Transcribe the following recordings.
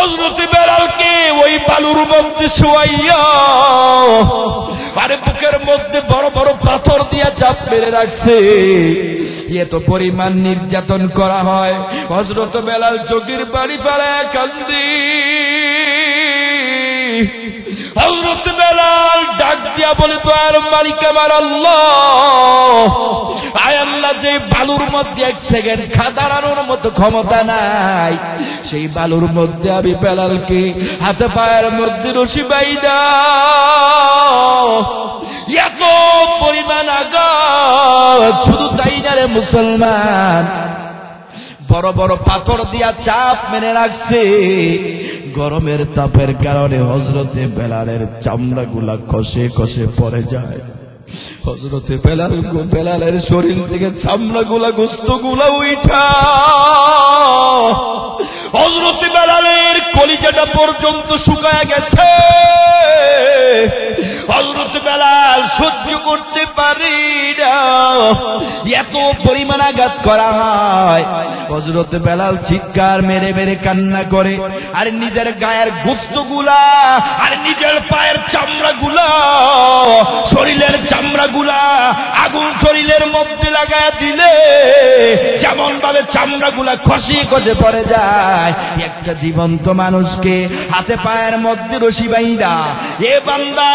হযরত বেলালকে ওই বালুর মধ্যে শোয়াইয়া আরে বুকের মধ্যে বড় বড় পাথর দিয়া চাপ মেরে রাখছে। এত পরিমাণ নির্যাতন করা হয়, হযরত বেলাল চোখের পানি ফেলে কান্দি। হযরত বেলাল ডাক দিয়া বলে, দয়ার মালিক আমার আল্লাহ, আয় আল্লাহ, যে বালুর মধ্যে এক সেকেন্ড দাঁড়ানোর মতো ক্ষমতা নাই, সেই বালুর মধ্যে আমি বেলালকে হাতে পায়ের মধ্যে রশি বাইদা এত পরিমাণ আঘাত। শুধু তাই না রে মুসলমান, বড় বড় পাথর দিয়া চাপ মেরে রাখছে। গরমের তাপের কারণে হযরতে বেলালের চামড়া গুলা খসে খসে পড়ে যায়। হযরতে বেলালের শরীর থেকে চামড়া গুলা গোস্ত গুলা উঠা হযরতে বেলালের কলিজাটা পর্যন্ত শুকায় গেছে। হযরত বেলাল সহ্য করতে পারি না, এত পরিমাণ আঘাত করা হয়। হযরত বেলাল চিৎকার মেরে মেরে কান্না করে, আর নিজের গায়ের গোশতগুলা আর নিজের পায়ের চামড়াগুলা, শরীরের চামড়াগুলা আগুন শরীরের মধ্যে লাগায় দিলে যেমন ভাবে চামড়াগুলা খসে খসে পড়ে যায়, একটা জীবন্ত মানুষকে হাতে পায়ের মধ্যে রশি বাইন্দা, এ বান্দা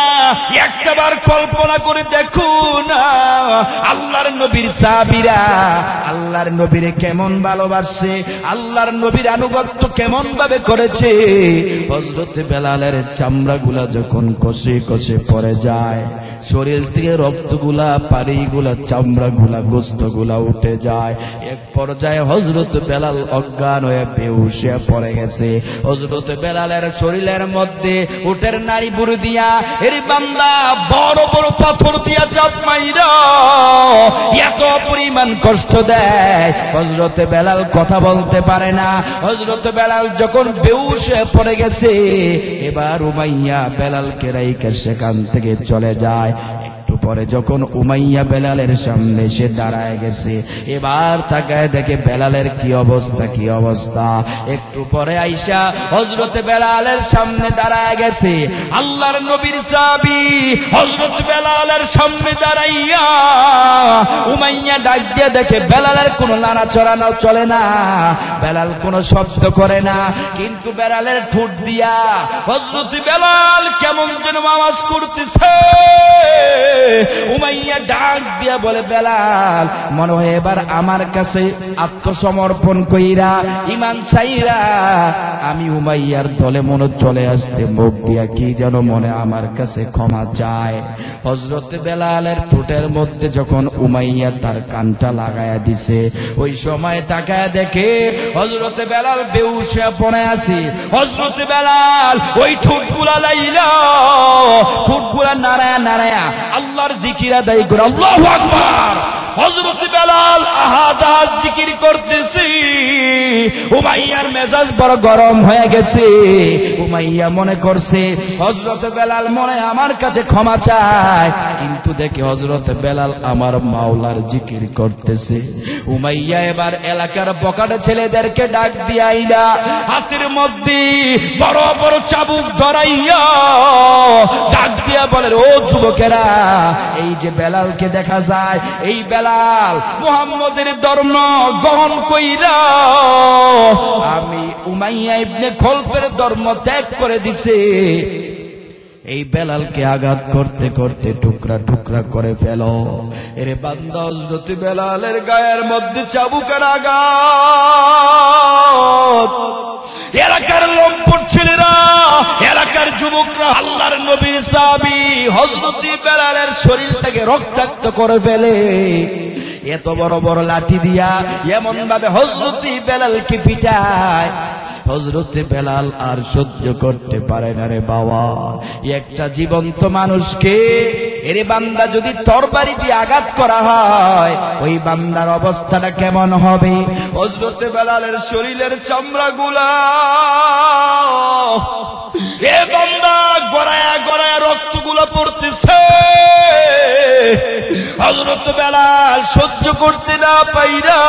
একটাবার কল্পনা করে দেখো না, আল্লাহর নবীর সাহাবীরা আল্লাহর নবীরে কেমন ভালোবাসে, আল্লাহর নবীর আনুগত্য কেমন ভাবে করেছে। হযরত বেলালের চামড়াগুলা যখন কষে কষে পড়ে যায়, শরীর থেকে রক্তগুলা, পানিগুলা, চামড়াগুলা, গোশতগুলা উঠে যায়। এক পর্যায়ে হযরত বেলাল অজ্ঞান হয়ে বেহুশ হয়ে পড়ে গেছে। হযরত বেলালের শরীরের মধ্যে উটের নাড়ি বুড়ি দিয়া এর বান্দা বড় বড় পাথর দিয়া চাপ মাইরা এত পরিমাণ কষ্ট দেয়, হযরত বেলাল কথা বলতে পারে না। হযরত বেলাল যখন বেহুশ হয়ে পড়ে গেছে, এবার উমাইয়া বেলালকে রাইখা সেখান থেকে চলে যায়। একটু পরে যখন উমাইয়া বেলালের সামনে এসে দাঁড়ায় গেছে, এবার তাকায় দেখে বেলালের কি অবস্থা, কি অবস্থা। একটু পরে আইসা হযরত বেলালের সামনে দাঁড়ায় গেছে। আল্লাহর নবীর সাহাবী হযরত বেলালের সামনে দাঁড়াইয়া উমাইয়া ডাক দিয়ে দেখে বেলালের কোনো নাড়াচড়া চলে না, বেলাল কোনো শব্দ করে না, কিন্তু বেলালের ঠোঁট দিয়া হযরত বেলাল কেমন যেন আওয়াজ করতেছে। উমাইয়া ডাক দিয়া বলে, বেলাল, মনে হয় এবার আমার কাছে আত্মসমর্পণ কইরা ঈমান ছাইরা আমি উমাইয়ার দলে মনে চলে আসতে মুখ দিয়া কি যেন মনে আমার কাছে ক্ষমা চায়। হযরত বেলালের ঠোঁটের মধ্যে যখন উমাইয়া তার কানটা লাগায়া দিছে, ওই সময় তাকায় দেখে হযরত বেলাল বেহুশ হয়ে পড়ে আছে। হযরত বেলাল ওই ঠোঁটগুলা লাইলা, ঠোঁটগুলা নাড়ায়া নাড়ায়া আল্লাহর জিকির আদায় করে আল্লাহু আকবার। হযরত বেলাল আহাদ আহাদ জিকির করতেছে। উমাইয়ার মেজাজ বড় গরম হয়ে গেছে। উমাইয়া মনে করছে হযরত বেলাল মনে আমার কাছে ক্ষমা চায়, কিন্তু দেখে হযরত বেলাল আমার মাওলার জিকির করতেছে। উমাইয়া এবার এলাকার বকাটে ছেলেদেরকে ডাক দিয়া আইলা হাতের মধ্যে বড় বড় চাবুক ধরাইয়া ডাক দিয়া বলে, ও যুবকেরা, এই যে বেলালকে দেখা যায়, এই বেলাল মুহাম্মদের ধর্ম গ্রহণ কইরা আমি উমাইয়া ইবনে খলফের ধর্ম ত্যাগ করে দিছে। এই বেলালকে আঘাত করতে করতে টুকরা টুকরা করে ফেলো। এরে বান্দা, হযরত বেলালের গায়ের মধ্যে চাবুকের আঘাত। এলাকার লম্পট ছেলেরা, এলাকার যুবকরা আল্লাহর নবীর সাহাবী হযরত বেলালের শরীর থেকে রক্তাক্ত করে ফেলে। এত বড় বড় লাঠি দিয়া এমন ভাবে হযরত বেলালকে পিটায়, হযরত বেলাল আর সহ্য করতে পারে না রে বাবা। একটা জীবন্ত মানুষকে এরে বান্দা যদি তরবারি দিয়ে আঘাত করা হয়, ওই বান্দার অবস্থাটা কেমন হবে? হযরত বেলালের শরীরের চামড়াগুলা এ বান্দা গড়ায়া গড়ায়া রক্তগুলো পড়তেছে। হযরত বেলাল সহ্য করতে না পাইরা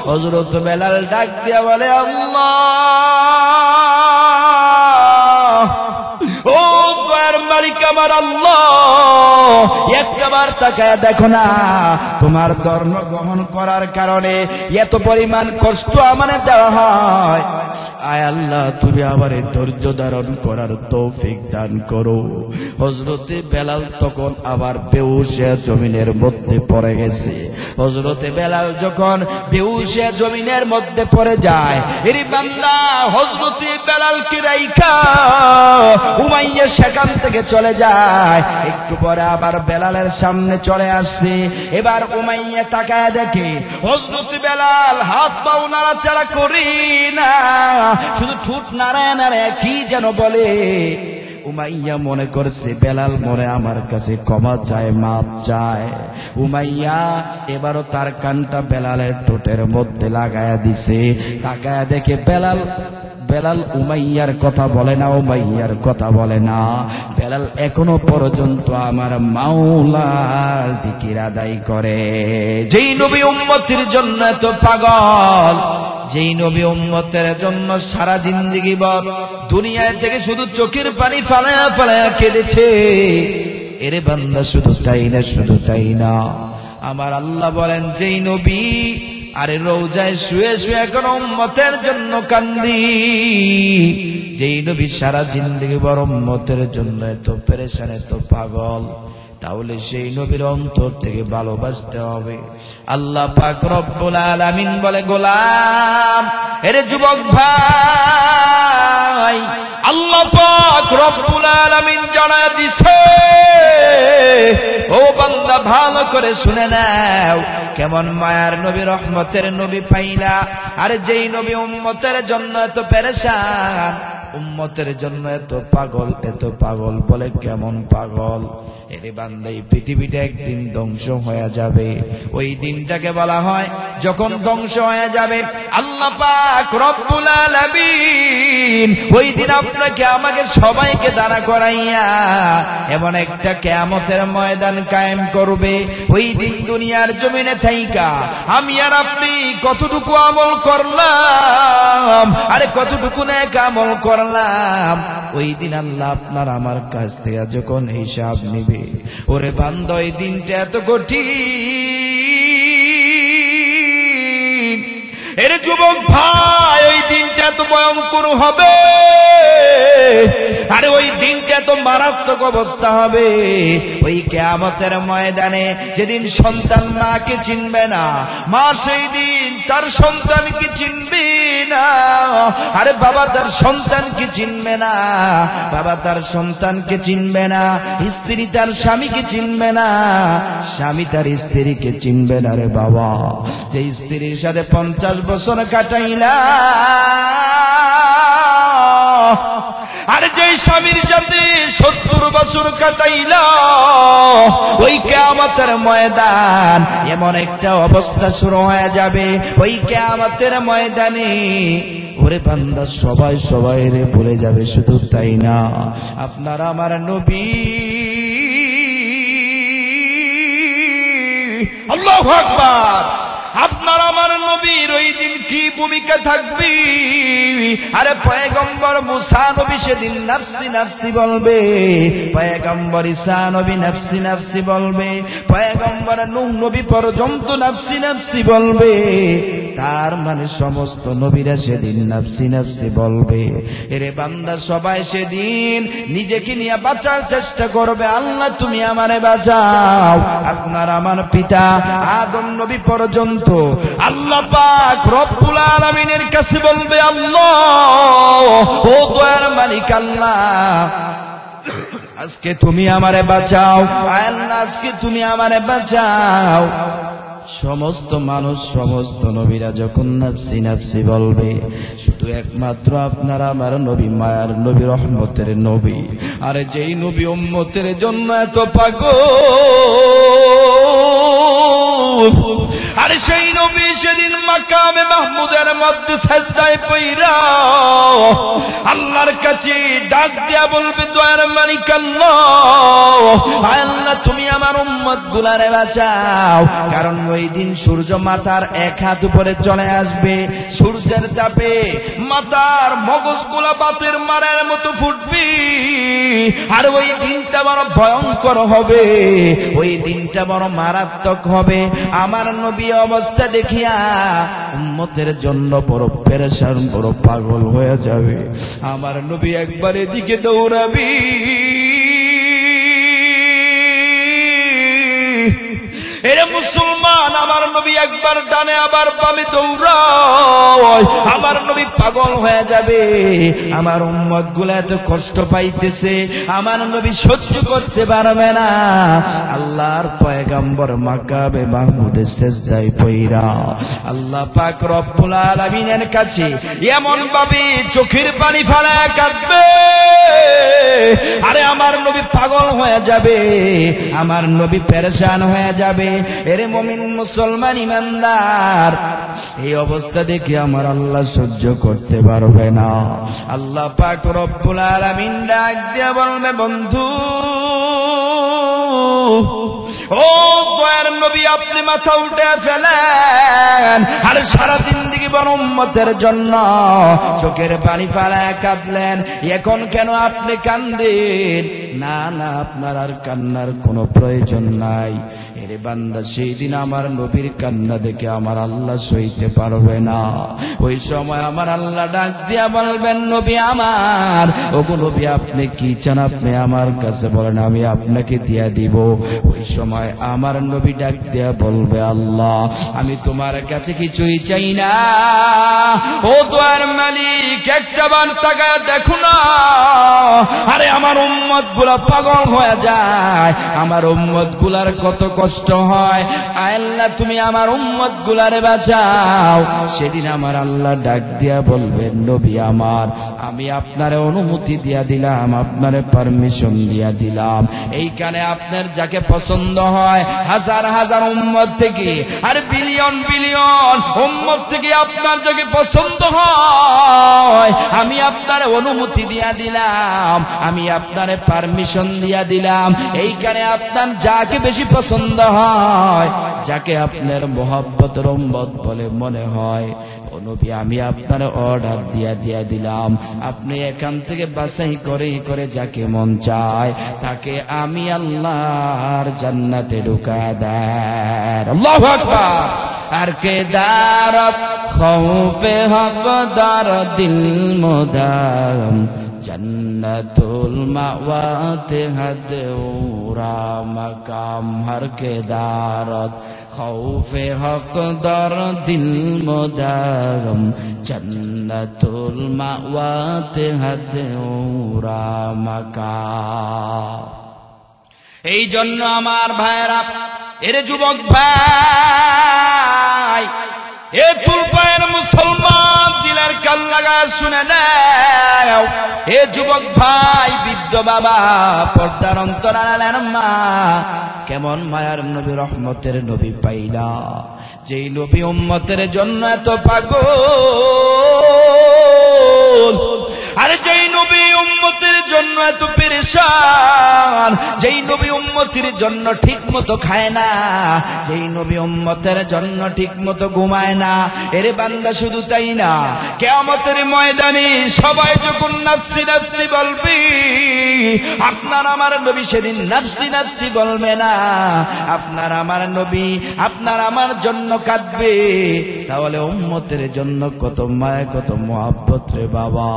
হযরত বেলাল ডাক দিয়া বলে, আল্লাহ তাকায় দেখো না, তোমার ধর্ম গ্রহণ করার কারণে এত পরিমাণ কষ্ট আমাদের দেওয়া হয়। আয় আল্লাহ, তুমি আমার ধৈর্য ধারণ করার তৌফিক দান করো। হযরতে বেলাল তখন আবার বেহুশ হয়ে জমিনের মধ্যে পড়ে গেছে। হযরতে বেলাল যখন বেহুশ হয়ে জমিনের মধ্যে পড়ে যায়, এর বান্দা হযরতে বেলালকে রাইখা উমাইয়া সেখান থেকে চলে যায়। একটু পরে আবার বেলালের সামনে চলে আসছে। এবার উমাইয়া তাকায় দেখে হযরতে বেলাল হাত পা নাড়াচাড়া করি না, শুধু ঠোঁট নাড়ায় নাড়ায় কি যেন বলে। উমাইয়া মনে করছে বেলাল মনে আমার কাছে ক্ষমা চায়, মাপ চায়। উমাইয়া এবারও তার কানটা বেলালের ঠোঁটের মধ্যে লাগায়া দিছে। তাকায়া দেখে বেলাল উমাইয়ার কথা বলে না, উমাইয়ার কথা বলে না। বেলাল এখনো পর্যন্ত আমার মাওলার জিকির আদায় করে। যেই নবী উম্মতের জন্য এত পাগল, যেই নবী উম্মতের জন্য সারা জিন্দেগি ভর দুনিয়ায় থেকে শুধু চোখের পানি ফালায়া ফালায়া কেঁদেছে, এরে বান্দা শুধু তাই না, শুধু তাই না, আমার আল্লাহ বলেন যেই নবী আরে রওজায় শুয়ে শুয়ে এখন উম্মতের জন্য কান্দি, যেই নবী সারা জিন্দেগি ভর উম্মতের জন্য এত পেরেশান, এত পাগল, তাহলে সেই নবীর অন্তর থেকে ভালোবাসতে হবে। আল্লাহ পাক রব্বুল আলামিন বলে, গোলাম, এরে যুবক ভাই, আল্লাহ পাক রব্বুল আলামিন জানায় দিছে, ও বান্দা ভালো করে শুনে নাও, কেমন মায়ার নবী, রহমতের নবী পাইলা। আরে যেই নবী উম্মতের জন্য এত পেরেশান, উম্মতের জন্য এত পাগল, এত পাগল, বলে কেমন পাগল? এরে বান্দা, এই পৃথিবীটা একদিন ধ্বংস হয়ে যাবে। ওই দিনটাকে বলা হয় যখন ধ্বংস হয়ে যাবে আল্লাহ পাক রব্বুল আলামিন ওই দিন আপনাকে আমাকে সবাইকে দাঁড়া করাইয়া এমন একটা কিয়ামতের ময়দান কায়েম করবে। ওই দিন দুনিয়ার জমিনে থাইকা আমি আর আপনি কতটুকু আমল করলাম, আরে কতটুকু নেক আমল করলাম, ওই দিন আল্লাহ আপনার আমার কাছ থেকে যখন হিসাব নিবে, ওরে বান্দা ওই দিনটা এত কঠিন। এর যুবক ভাই, ওই দিনটা এত ভয়ঙ্কর হবে, আরে ওই দিনটা এত মারাত্মক অবস্থা হবে। ওই কিয়ামতের ময়দানে যেদিন সন্তান মাকে চিনবে না, মা সেই দিন তার সন্তানকে চিনবে না, আরে বাবা তার সন্তানকে চিনবে না, বাবা তার সন্তানকে চিনবে না, স্ত্রী তার স্বামীকে চিনবে না, স্বামী তার স্ত্রীকে চিনবে না। রে বাবা, যে স্ত্রীর সাথে 50 বছর কাটাইলা, আর যে স্বামীর সাথে 70 বছর কাটাইলা, ওই কিয়ামতের ময়দান এমন একটা অবস্থা শুরু হয়ে যাবে। ওই কিয়ামতের ময়দানে ওরে বান্দা সবাই সবাই রে বলে যাবে। শুধু তাই না, আপনার আমার নবী, আল্লাহু আকবার, আপনার আমার নবীর ওই দিন কি ভূমিকা থাকবে? আরে পয়গম্বর মুসা নবী সেদিন নাফসি নাফসি বলবে, পয়গম্বর ঈসা নবী নাফসি নাফসি বলবে, পয়গম্বর নূহ নবী পর্যন্ত নাফসি নাফসি বলবে। তার মানে সমস্ত নবীরা সেদিন নাফসি নাফসি বলবে। এরে বান্দা, সবাই সেদিন নিজেকে নিয়ে বাঁচার চেষ্টা করবে। আল্লাহ তুমি আমারে বাঁচাও। আপনার আমার পিতা আদম নবী পর্যন্ত আল্লাহ পাক রব্বুল আলামিনের কাছে বলবে, আল্লাহ, ও দয়ার মালিক আল্লাহ, আজকে তুমি আমারে বাঁচাও, আল্লাহ আজকে তুমি আমারে বাঁচাও। সমস্ত মানুষ, সমস্ত নবীরা যখন নাফসি নাফসি বলবে, শুধু একমাত্র আপনার আমার নবী, মায়ার নবী, রহমতের নবী, আরে যেই নবী উম্মতের জন্য এত পাগল, আরে সেই নবী সেদিন মাকামে মাহমুদের মধ্যে সাজদায় পইরা আল্লাহ আমার কাছে ডাক দিয়া বলবে দয়ার মালিক আল্লাহ, আল্লাহ তুমি আমার উম্মত গুলারে বাঁচাও। কারণ ওই দিন সূর্য মাথার এক হাত উপরে চলে আসবে, সূর্যের তাপে মাথার মগজগুলা বাতের মারার মতো ফুটবে। আর ওই দিনটা বড় ভয়ঙ্কর হবে, ওই দিনটা বড় মারাত্মক হবে। আমার নবী অবস্থা দেখিয়া উম্মতের জন্য বড় পেরেশান, বড় পাগল হয়ে যাবে। আমার নবী একবার এদিকে দৌড়াবি, এরে মুসলমান, আমার নবী একবার ডানে আবার বামে দৌড়ায়। আমার নবী পাগল হয়ে যাবে। আমার উম্মত গুলা এত কষ্ট পাইতেছে, আমার নবী সহ্য করতে পারবে না। আল্লাহর পয়গম্বর মাকাবে মাহমুদের সিজদায় পইরা আল্লাহ পাক রব্বুল আলামিনের কাছে এমন ভাবে চোখের পানি ফেলায় কাঁদবে, আরে আমার নবী পাগল হয়ে যাবে, আমার নবী পেরেশান হয়ে যাবে। এরে মুমিন মুসলমান ইমানদার, এই অবস্থা দেখে আমার আল্লাহ সহ্য করতে পারবে না। আল্লাহ পাক রব্বুল আলামিন ডাক দিয়ে বলবে, বন্ধু ও দয়ার নবী, আপনি মাথা উঠে ফেলেন। আর সারা জিন্দেগি বড় উম্মতের জন্য চোখের পানি ফেলায় কাঁদলেন, এখন কেন আপনি কান্দেন? না না, আপনার আর কান্নার কোনো প্রয়োজন নাই। এরে বান্দা, সেই দিন আমার নবীর কান্না দেখে আমার আল্লাহ সইতে পারবে না। ওই সময় আমার আল্লাহ ডাক দিয়া বলবেন, নবী আমার, ওগো নবী আপনি কি চান আপনি আমার কাছে বলেন, আমি আপনাকে দিয়া দিব। ওই সময় আমার নবী ডাক দিয়া বলবে, আল্লাহ আমি তোমার কাছে কিছুই চাই না। ও দয়ার মালিক, একটা বার তাকায় দেখো না, আরে আমার উম্মত গুলা পাগল হয়ে যায়, আমার উম্মত গুলার কত কষ্ট হয়। আল্লাহ তুমি আমার উম্মত গুলারে বাঁচাও। সেদিন আমার আল্লাহ ডাক দিয়া বলবেন, নবী আমার, আমি আপনারে অনুমতি দিয়া দিলাম, আপনারে পারমিশন দিয়া দিলাম। এইখানে আপনার যাকে পছন্দ হয়, হাজার হাজার উম্মত থেকে আর বিলিয়ন বিলিয়ন উম্মত থেকে আপনার যাকে পছন্দ হয়, আমি আপনারে অনুমতি দিয়া দিলাম, আমি আপনারে পারমিশন দিয়া দিলাম। এইখানে আপনার যাকে বেশি পছন্দ হয়, যাকে আপনার মোহাব্বতের উম্মত বলে মনে হয়, ও নবী আমি আপনার অর্ডার দিয়া দিলাম, আপনি এখান থেকে বাছাই করে যাকে মন চায় তাকে আমি আল্লাহর জান্নাতে ঢুকায় দেন। আল্লাহু আকবার। আর কে দারত খৌফে হক দার দিল মুদাম, জন্নতুল মাওয়াতে হাদউরা মাকাম। হর কে দারত খৌফে হক দর দিল মুদাম, জন্নতুল মাওয়াতে হাদউরা মাকাম। এই জন্য আমার ভাইরা, এর যুবক ভাই, এ তুলপায়ের মুসলমান, দিলের কান লাগা শুনে নাও। এ যুবক ভাই, বৃদ্ধ বাবা, পর্দার অন্তরালের মা, কেমন মায়ার নবী, রহমতের নবী পাইলা, যেই নবী উম্মতের জন্য এত পাগল, আরে যেই নবী উম্মতের জন্য এত পেরেশান, যেই নবী উম্মতের জন্য ঠিক মতো খায় না, যেই নবী উম্মতের জন্য ঠিক মতো ঘুমায় না। এরে বান্দা, শুধু তাই না, কিয়ামতের ময়দানে সবাই যখন নাফসি নাফসি বলবে, আপনার আমার নবী সেদিন নাফসি নাফসি বলবে না, আপনার আমার নবী আপনার আমার জন্য কাঁদবে। তাহলে উম্মতের জন্য কত মায়া, কত মহব্বত রে বাবা।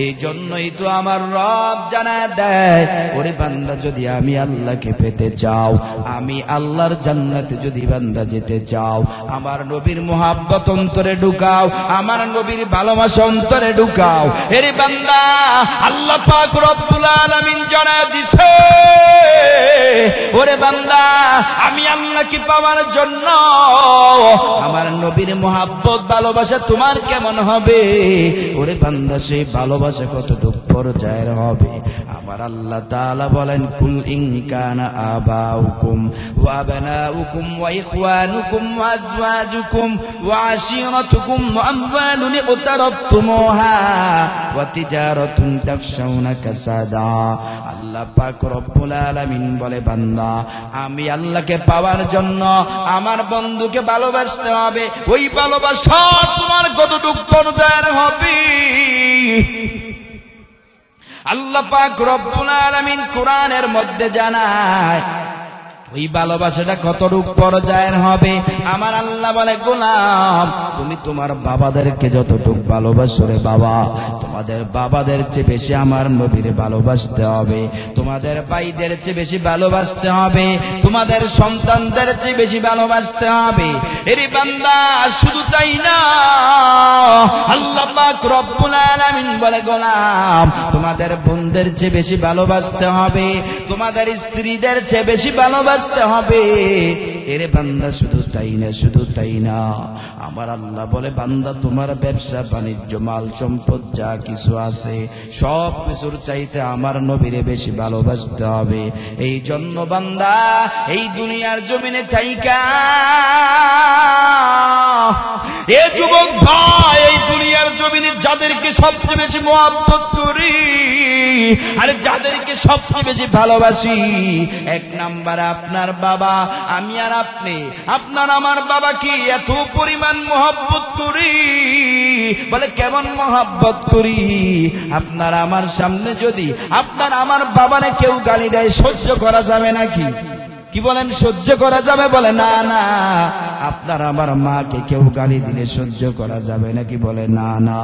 এই জন্যই তো আমার রব জানায় দেয়, ওরে বান্দা, যদি আমি আল্লাহকে পেতে চাও, আমি আল্লাহর জান্নাতে যদি বান্দা যেতে চাও, আমার নবীর মহব্বত অন্তরে ঢুকাও, আমার নবীর ভালোবাসা অন্তরে ঢুকাও। এরে বান্দা, আল্লাহ পাক রব্বুল আলামিন জানায় দিছে, ওরে বান্দা, আমি আল্লাহকে পাওয়ার জন্য আমার নবীর মহব্বত ভালোবাসা তোমার কেমন হবে? ওরে বান্দা, সেই ভালোবাসা কত পর্যায়ের হবে? আমার আল্লাহ তাআলা বলেন, কুল ইন কানা আবাউকুম ওয়া আবনাউকুম ওয়া ইখওয়ানুকুম ওয়া আজওয়াজুকুম ওয়া আশীরাতুকুম ওয়া আমওয়ালুন ইকতারাফতুমুহা ওয়া তিজারাতুন তাখশাউনা কাসাদা। আল্লাহ পাক রব্বুল আলামিন বলে, বান্দা আমি আল্লাহকে পাওয়ার জন্য আমার বন্ধুকে ভালোবাসতে হবে। ওই ভালোবাসা তোমার কতটুকু পর্যায়ের হবে? আল্লাহ পাক রব্বুল আলামিন কোরআনের মধ্যে জানায় ওই ভালোবাসাটা কতটুকু পর্যায়ের হবে। আমার আল্লাহ বলে, গোলাম তুমি তোমার বাবাদেরকে যতটুকু ভালোবাসো রে বাবা, তোমাদের বাবাদের চেয়ে বেশি আমার নবীরে ভালোবাসতে হবে, তোমাদের ভাইদের চেয়ে বেশি ভালোবাসতে হবে, তোমাদের সন্তানদের চেয়ে বেশি ভালোবাসতে হবে। এরে বান্দা শুধু তাই না, আল্লাহ পাক রব্বুল আলামিন বলে, গোলাম তোমাদের বোনদের চেয়ে বেশি ভালোবাসতে হবে, তোমাদের স্ত্রীদের চেয়ে বেশি ভালোবাসতে হবে। এরে বান্দা শুধু তাই না, শুধু তাই না, আমার আল্লাহ বলে, বান্দা তোমার ব্যবসা বাণিজ্য মাল সম্পদ যা কিছু আছে সব কিছুর চাইতে আমার নবীরে বেশি ভালোবাসতে হবে। এই জন্য বান্দা এই দুনিয়ার জমিনে থাইকা, এ যুবক ভাই, এই দুনিয়ার জমিনে যাদেরকে সবচেয়ে বেশি মহব্বত করি আর যাদেরকে সবচেয়ে বেশি ভালোবাসি, এক নাম্বার আপনার বাবা। আমি আর আপনি, আপনার আমার বাবাকে এত পরিমাণ মহব্বত করি, বলে কেমন মহব্বত করি? আপনার আমার সামনে যদি আপনার আমার বাবারে কেউ গালি দেয় সহ্য করা যাবে নাকি? কি বলেন, সহ্য করা যাবে? বলে না না। আপনার আমার মাকে কেউ গালি দিলে সহ্য করা যাবে নাকি? বলে না না।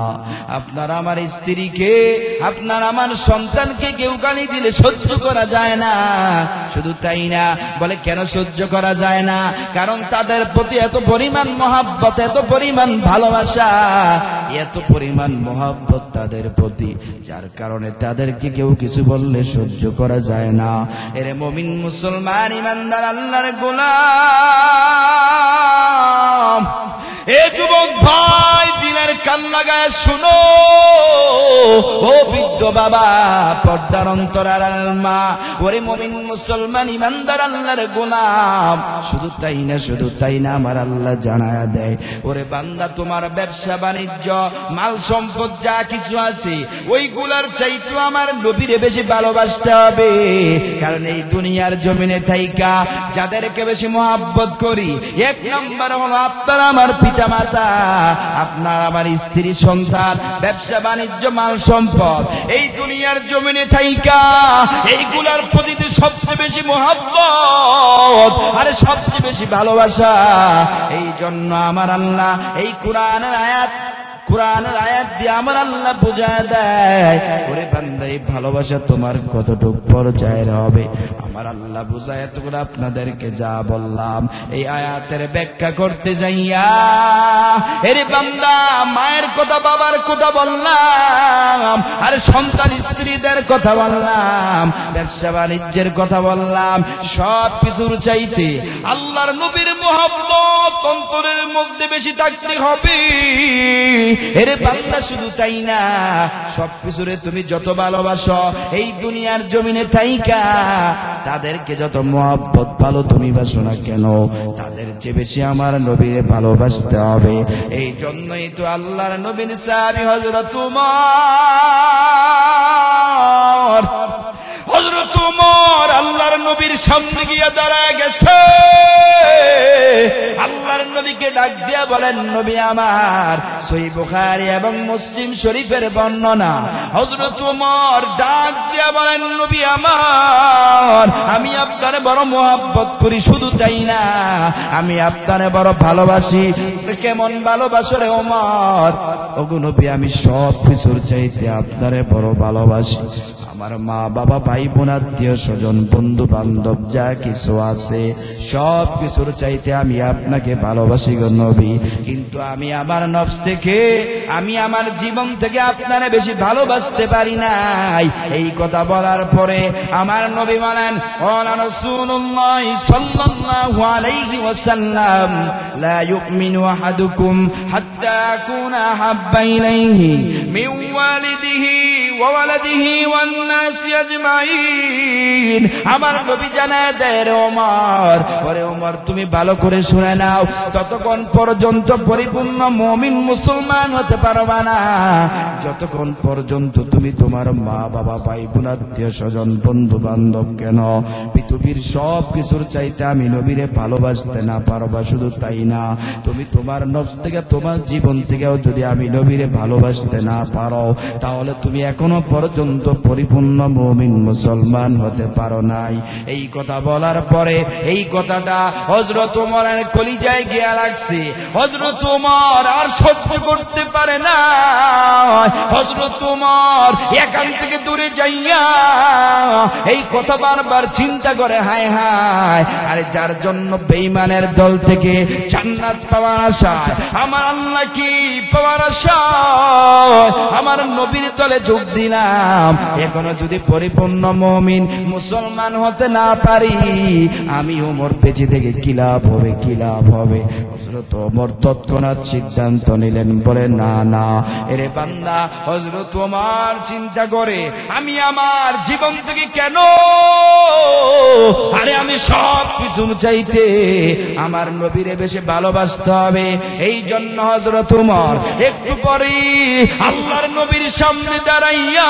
আপনার আমার স্ত্রীকে, আপনার আমার সন্তানকে কেউ গালি দিলে সহ্য করা যায় না। শুধু তাই না, বলে কেন সহ্য করা যায় না? কারণ তাদের প্রতি এত পরিমাণ মহব্বত, এত পরিমাণ ভালোবাসা, এত পরিমাণ মহব্বত তাদের প্রতি, যার কারণে তাদেরকে কেউ কিছু বললে সহ্য করা যায় না। এরে মুমিন মুসলমান ইমানদার আল্লাহর গোলাম, এ যুবক ভাই দিনের কান লাগায় শুনো, ও বৃদ্ধ বাবা, পর্দার অন্তরাল মা, ওরে মুমিন মুসলমান ইমানদার আল্লাহর গোলাম, শুধু তাই না, শুধু তাই না, আমার আল্লাহ জানায়া দেয়, ওরে বান্দা তোমার ব্যবসা বাণিজ্য মাল সম্পদ যা কিছু আছে ওইগুলার চাইতে আমার নবীরে বেশি ভালোবাসতে হবে। কারণ এই দুনিয়ার জমিনে থাইকা যাদেরকে বেশি মহব্বত করি, এক নম্বর হলো আপনার আমার পিতা মাতা, আপনার আমার স্ত্রী সন্তান, ব্যবসা বাণিজ্য মাল সম্পদ। এই দুনিয়ার জমিনে থাইকা এইগুলার প্রতি সবচেয়ে বেশি মহব্বত আর সবচেয়ে বেশি ভালোবাসা। এই জন্য আমার আল্লাহ এই কোরআনের আয়াত দিয়ে আমার আল্লাহ বুঝায় দেয়, ওরে বান্দা এই ভালোবাসা তোমার কতটুকু পর্যায়ের হবে। আমার আল্লাহ বুঝায় এত করে আপনাদেরকে যা বললাম এই আয়াতের ব্যাখ্যা করতে যাইয়া, এরে বান্দা মায়ের কথা বাবার কথা বললাম, আর সন্তান স্ত্রীদের কথা বললাম, ব্যবসা বাণিজ্যের কথা বললাম, সব কিছুর চাইতে আল্লাহর নবীর মহব্বত অন্তরের মধ্যে বেশি থাকতে হবে। এরে বান্দা শুধু তাই না, সবকিছুরে তুমি যত ভালোবাসো এই দুনিয়ার জমিনে থাইকা তাদেরকে যত মহব্বত ভালো তুমি বাসো না কেন, তাদের চেয়ে বেশি আমার নবীরে ভালোবাসতে হবে। এই জন্যই তো আল্লাহর নবীর সাহাবী হযরত উমর আল্লাহর নবীর সামনে গিয়ে দাঁড়ায় গেছে, আল্লাহর নবীকে ডাক দিয়া বলেন, নবী আমার। সহিহ বুখারী এবং মুসলিম শরীফের বর্ণনা, হযরত উমর ডাক দিয়া বলেন, নবী আমার, আমি আপনারে বড় মহব্বত করি, শুধু তাই না আমি আপনারে বড় ভালোবাসি। কেমন ভালোবাসো রে ওমর? ওগো নবী, আমি সব কিছুর চাইতে আপনারে বড় ভালোবাসি। আমার মা বাবা ভাই বোন আত্মীয় স্বজন বন্ধু বান্ধব যা কিছু আছে সব কিছুর চাইতে আমি আপনাকে ভালোবাসি গো নবী। কিন্তু আমি আমার নফস থেকে, আমি আমার জীবন থেকে আপনারে বেশি ভালোবাসতে পারি নাই। এই কথা বলার পরে আমার নবী বলেন, ওয়া রাসূলুল্লাহ সাল্লাল্লাহু আলাইহি ওয়াসাল্লাম, লা ইউমিনু আহাদুকুম হাত্তা আকুনা হাব্বা ইলাইহি মিন ওয়ালিদিহি ওয়া ওয়ালাদিহি ওয়ান নাসি আজমাইন। আমার নবী জানায় দেয় রে ওমর, ওরে ওমর তুমি ভালো করে শুনে নাও, ততক্ষণ পর্যন্ত পরিপূর্ণ মুমিন মুসলমান হতে পারবা না যতক্ষণ পর্যন্ত তুমি তোমার মা বাবা ভাই বোন আত্মীয় স্বজন বন্ধু বান্ধব কেন পৃথিবীর সব কিছুর চাইতে আমি নবীরে ভালোবাসতে না পারবা। শুধু তাই না, তুমি তোমার নফস থেকে তোমার জীবন থেকেও যদি আমি নবীরে ভালোবাসতে না পারো তাহলে তুমি এখনো পর্যন্ত পরিপূর্ণ মুমিন মুসলমান হতে পারো নাই। এই কথা বলার পরে এই কথাটা হযরত ওমরের কলিজায় গিয়া লাগছে। হযরত ওমর আর সহ্য করতে পারে না। হযরত ওমর এখান থেকে দূরে যাইয়া এই কথা বারবার চিন্তা করে, হায় হায়, আরে যার জন্য বেঈমানের দল থেকে জান্নাত পাওয়ার আশায়, আমার আল্লাহ কি পাওয়ার আশায় আমার নবীর দলে যোগ দিলাম, এখনো যদি পরিপূর্ণ মুমিন মুসলমান হতে না পারি আমি ওমর বেঁচে থেকে কি লাভ হবে, কি লাভ হবে। হযরত ওমর তৎক্ষণাৎ সিদ্ধান্ত নিলেন, বলে না না এরে বান্দা। হযরত ওমর চিন্তা করে, আমি আমার জীবন থেকে কেন, আরে আমি সব কিছু চাইতে আমার নবীরে বেশি ভালোবাসতে হবে। এই জন্য হযরত ওমর একটু পরে আল্লাহর নবীর সামনে দাঁড়াইয়া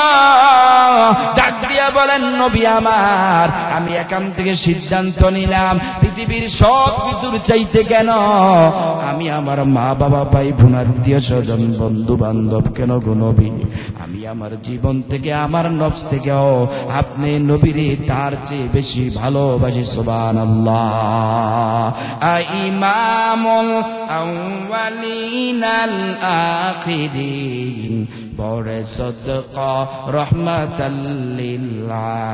ডাক দিয়া বলেন, নবী আমার, আমি এখান থেকে সিদ্ধান্ত নিলাম পৃথিবীর সব কিছুর চাইতে কেন আমি আমার মা বাবা ভাই বোন আত্মীয় স্বজন বন্ধু বান্ধব কেন গো নবী, আমি আমার জীবন থেকে আমার নফস থেকেও আপনি নবীরে তার চেয়ে বেশি ভালোবাসি। সুবহানাল্লাহ। ইমামুল আউয়ালিন আল আখিরিন বড় সদকা রহমাতাল লিল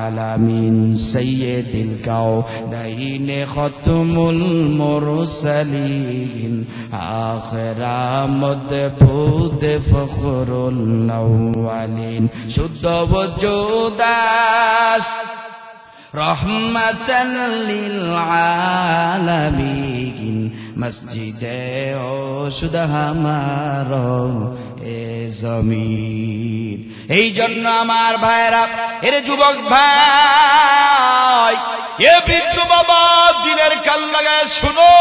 আলামিন সাইয়্যিদুল কাওনাইন খাতমুল মুরসালিন আখিরা মদবুদ ফখরুল আউয়ালিন শুদ্ধ ওজুদাস রহমাতাল লিল আলামিন মসজিদে ও শুধু আমার এ জমিন। এই জন্য আমার ভাইরা, এর যুবক ভাই, এ বৃদ্ধ বাবা, দিনের কান লাগায় শুনো।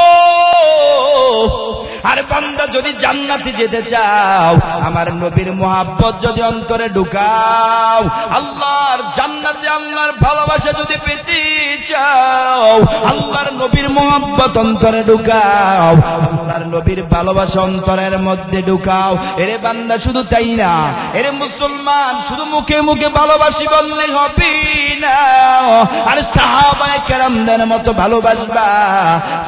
আর বান্দা যদি জান্নাতে যেতে চাও, আমার নবীর মোহাব্বত যদি অন্তরে ঢুকাও, আল্লাহর জান্নাতে আল্লাহর ভালোবাসা যদি পেতে চাও, আল্লাহর নবীর মোহাব্বত অন্তরে ঢুকাও, আল্লাহর নবীর ভালোবাসা অন্তরের মধ্যে ঢুকাও। এরে বান্দা শুধু তাই না, এরে মুসলমান, শুধু মুখে মুখে ভালোবাসি বললে হবে না। আর সাহাবায়ে কেরামদের মতো ভালোবাসবা,